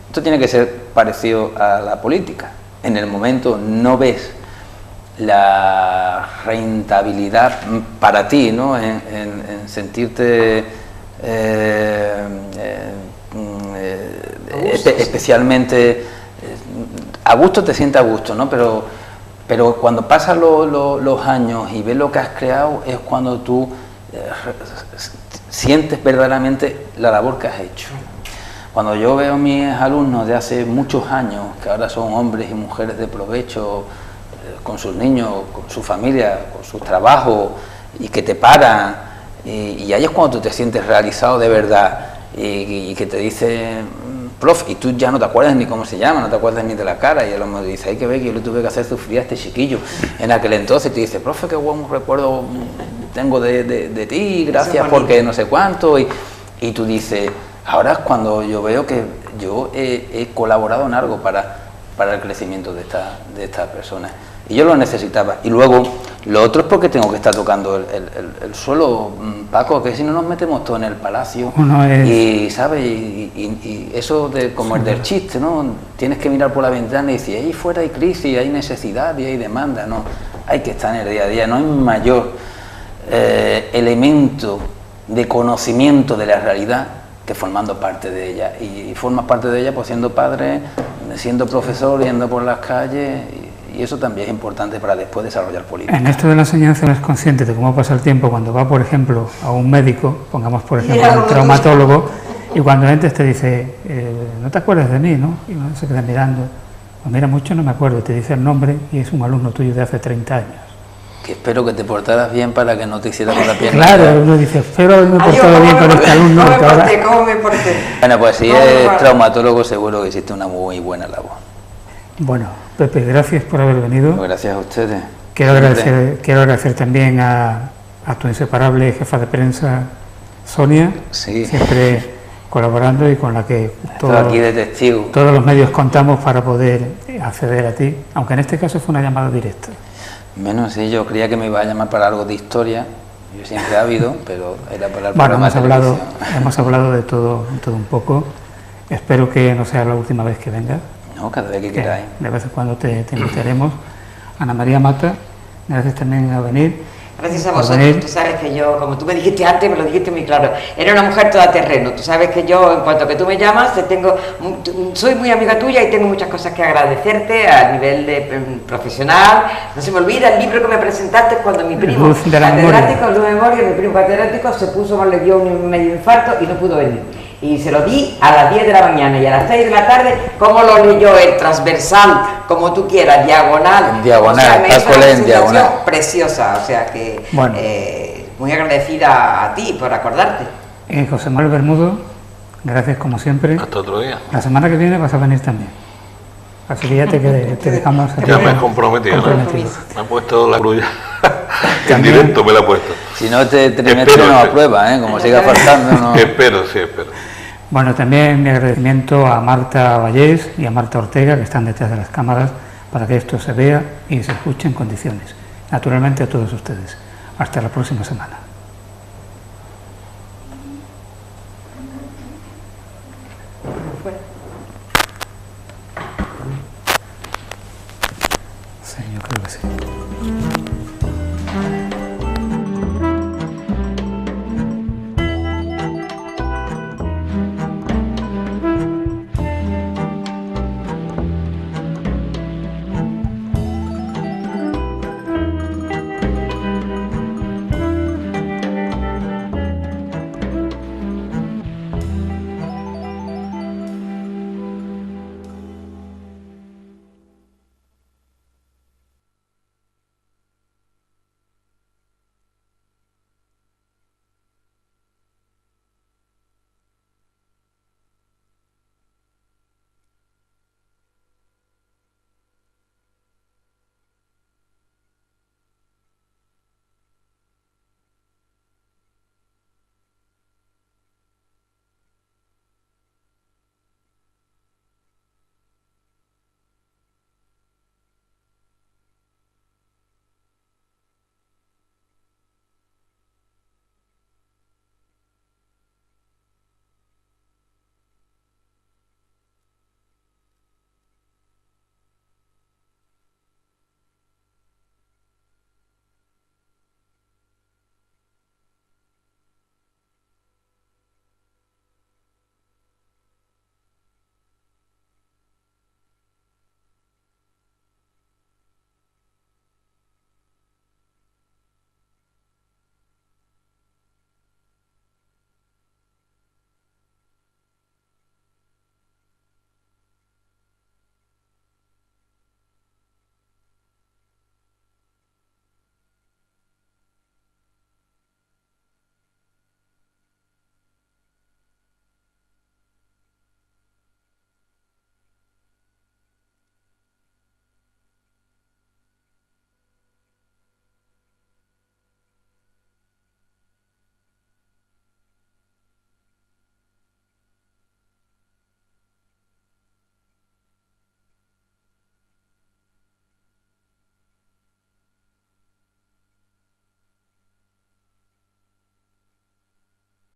esto tiene que ser parecido a la política, en el momento no ves la rentabilidad para ti, ¿no? en sentirte especialmente a gusto, te sientes a gusto, ¿no? Pero cuando pasan los años y ves lo que has creado es cuando tú sientes verdaderamente la labor que has hecho. Cuando yo veo a mis alumnos de hace muchos años, que ahora son hombres y mujeres de provecho, con sus niños, con su familia, con sus trabajos, y que te paran, y ahí es cuando tú te sientes realizado de verdad, y que te dicen, profe, y tú ya no te acuerdas ni cómo se llama, no te acuerdas ni de la cara, y a lo mejor dice, hay que ver que yo le tuve que hacer sufrir a este chiquillo en aquel entonces, te dice, profe, qué buen recuerdo tengo de ti, gracias porque no sé cuánto, y tú dices, ahora es cuando yo veo que yo he colaborado en algo para el crecimiento de estas personas. Y yo lo necesitaba. Y luego, Lo otro es porque tengo que estar tocando el suelo, Paco, que si no nos metemos todos en el palacio. Y, ¿sabes? Y eso de como el del chiste, ¿no? Tienes que mirar por la ventana y decir, ahí fuera hay crisis, hay necesidad y hay demanda, ¿no? Hay que estar en el día a día, no hay mayor elemento de conocimiento de la realidad que formando parte de ella. Y formas parte de ella pues siendo padre, siendo profesor, yendo por las calles... Y eso también es importante para después desarrollar política. En esto de la enseñanza no es consciente de cómo pasa el tiempo cuando va, por ejemplo, a un médico, pongamos por ejemplo a un traumatólogo, y cuando entres te dice, no te acuerdas de mí, ¿no? Y uno se queda mirando, pues mira, mucho no me acuerdo, y te dice el nombre y es un alumno tuyo de hace 30 años. Que espero que te portaras bien para que no te hicieras con la pierna. Claro, uno dice, espero haberme portado bien con este alumno. ¿Cómo me porté? Bueno, pues si es traumatólogo seguro que hiciste una muy buena labor. Bueno, Pepe, gracias por haber venido. Gracias a ustedes. Quiero agradecer también a tu inseparable jefa de prensa, Sonia, sí, siempre colaborando y con la que aquí de testigo. Todos los medios contamos para poder acceder a ti, aunque en este caso fue una llamada directa. Bueno, sí, yo creía que me iba a llamar para algo de historia, yo siempre he habido, pero era para el bueno, programa de televisión. hemos hablado de todo un poco, espero que no sea la última vez que vengas. No, cada vez que queráis. De vez en cuando te invitaremos. Ana María Mata, gracias también a venir. Gracias a vosotros. Tú sabes que yo, como tú me dijiste antes, me lo dijiste muy claro, era una mujer todoterreno. Tú sabes que yo, en cuanto que tú me llamas, soy muy amiga tuya y tengo muchas cosas que agradecerte a nivel de profesional. No se me olvida el libro que me presentaste cuando mi primo catedrático, Luz de Memoria, mi primo catedrático se puso, le dio un medio infarto y no pudo venir. Y se lo di a las 10 de la mañana y a las 6 de la tarde, ¿cómo lo leyó él? Transversal, como tú quieras, diagonal. Diagonal, o sea, Paco en diagonal. Preciosa, o sea que bueno, muy agradecida a ti por acordarte. José Manuel Bermudo, gracias como siempre. Hasta otro día. La semana que viene vas a venir también. Así que ya te dejamos. Ya me he comprometido. Me ha puesto la cruz en directo me la ha puesto. Si no te metes no aprueba, como siga faltando. No. Espero. Bueno, también mi agradecimiento a Marta Vallés y a Marta Ortega, que están detrás de las cámaras, para que esto se vea y se escuche en condiciones. Naturalmente a todos ustedes. Hasta la próxima semana. Sí, yo creo que sí.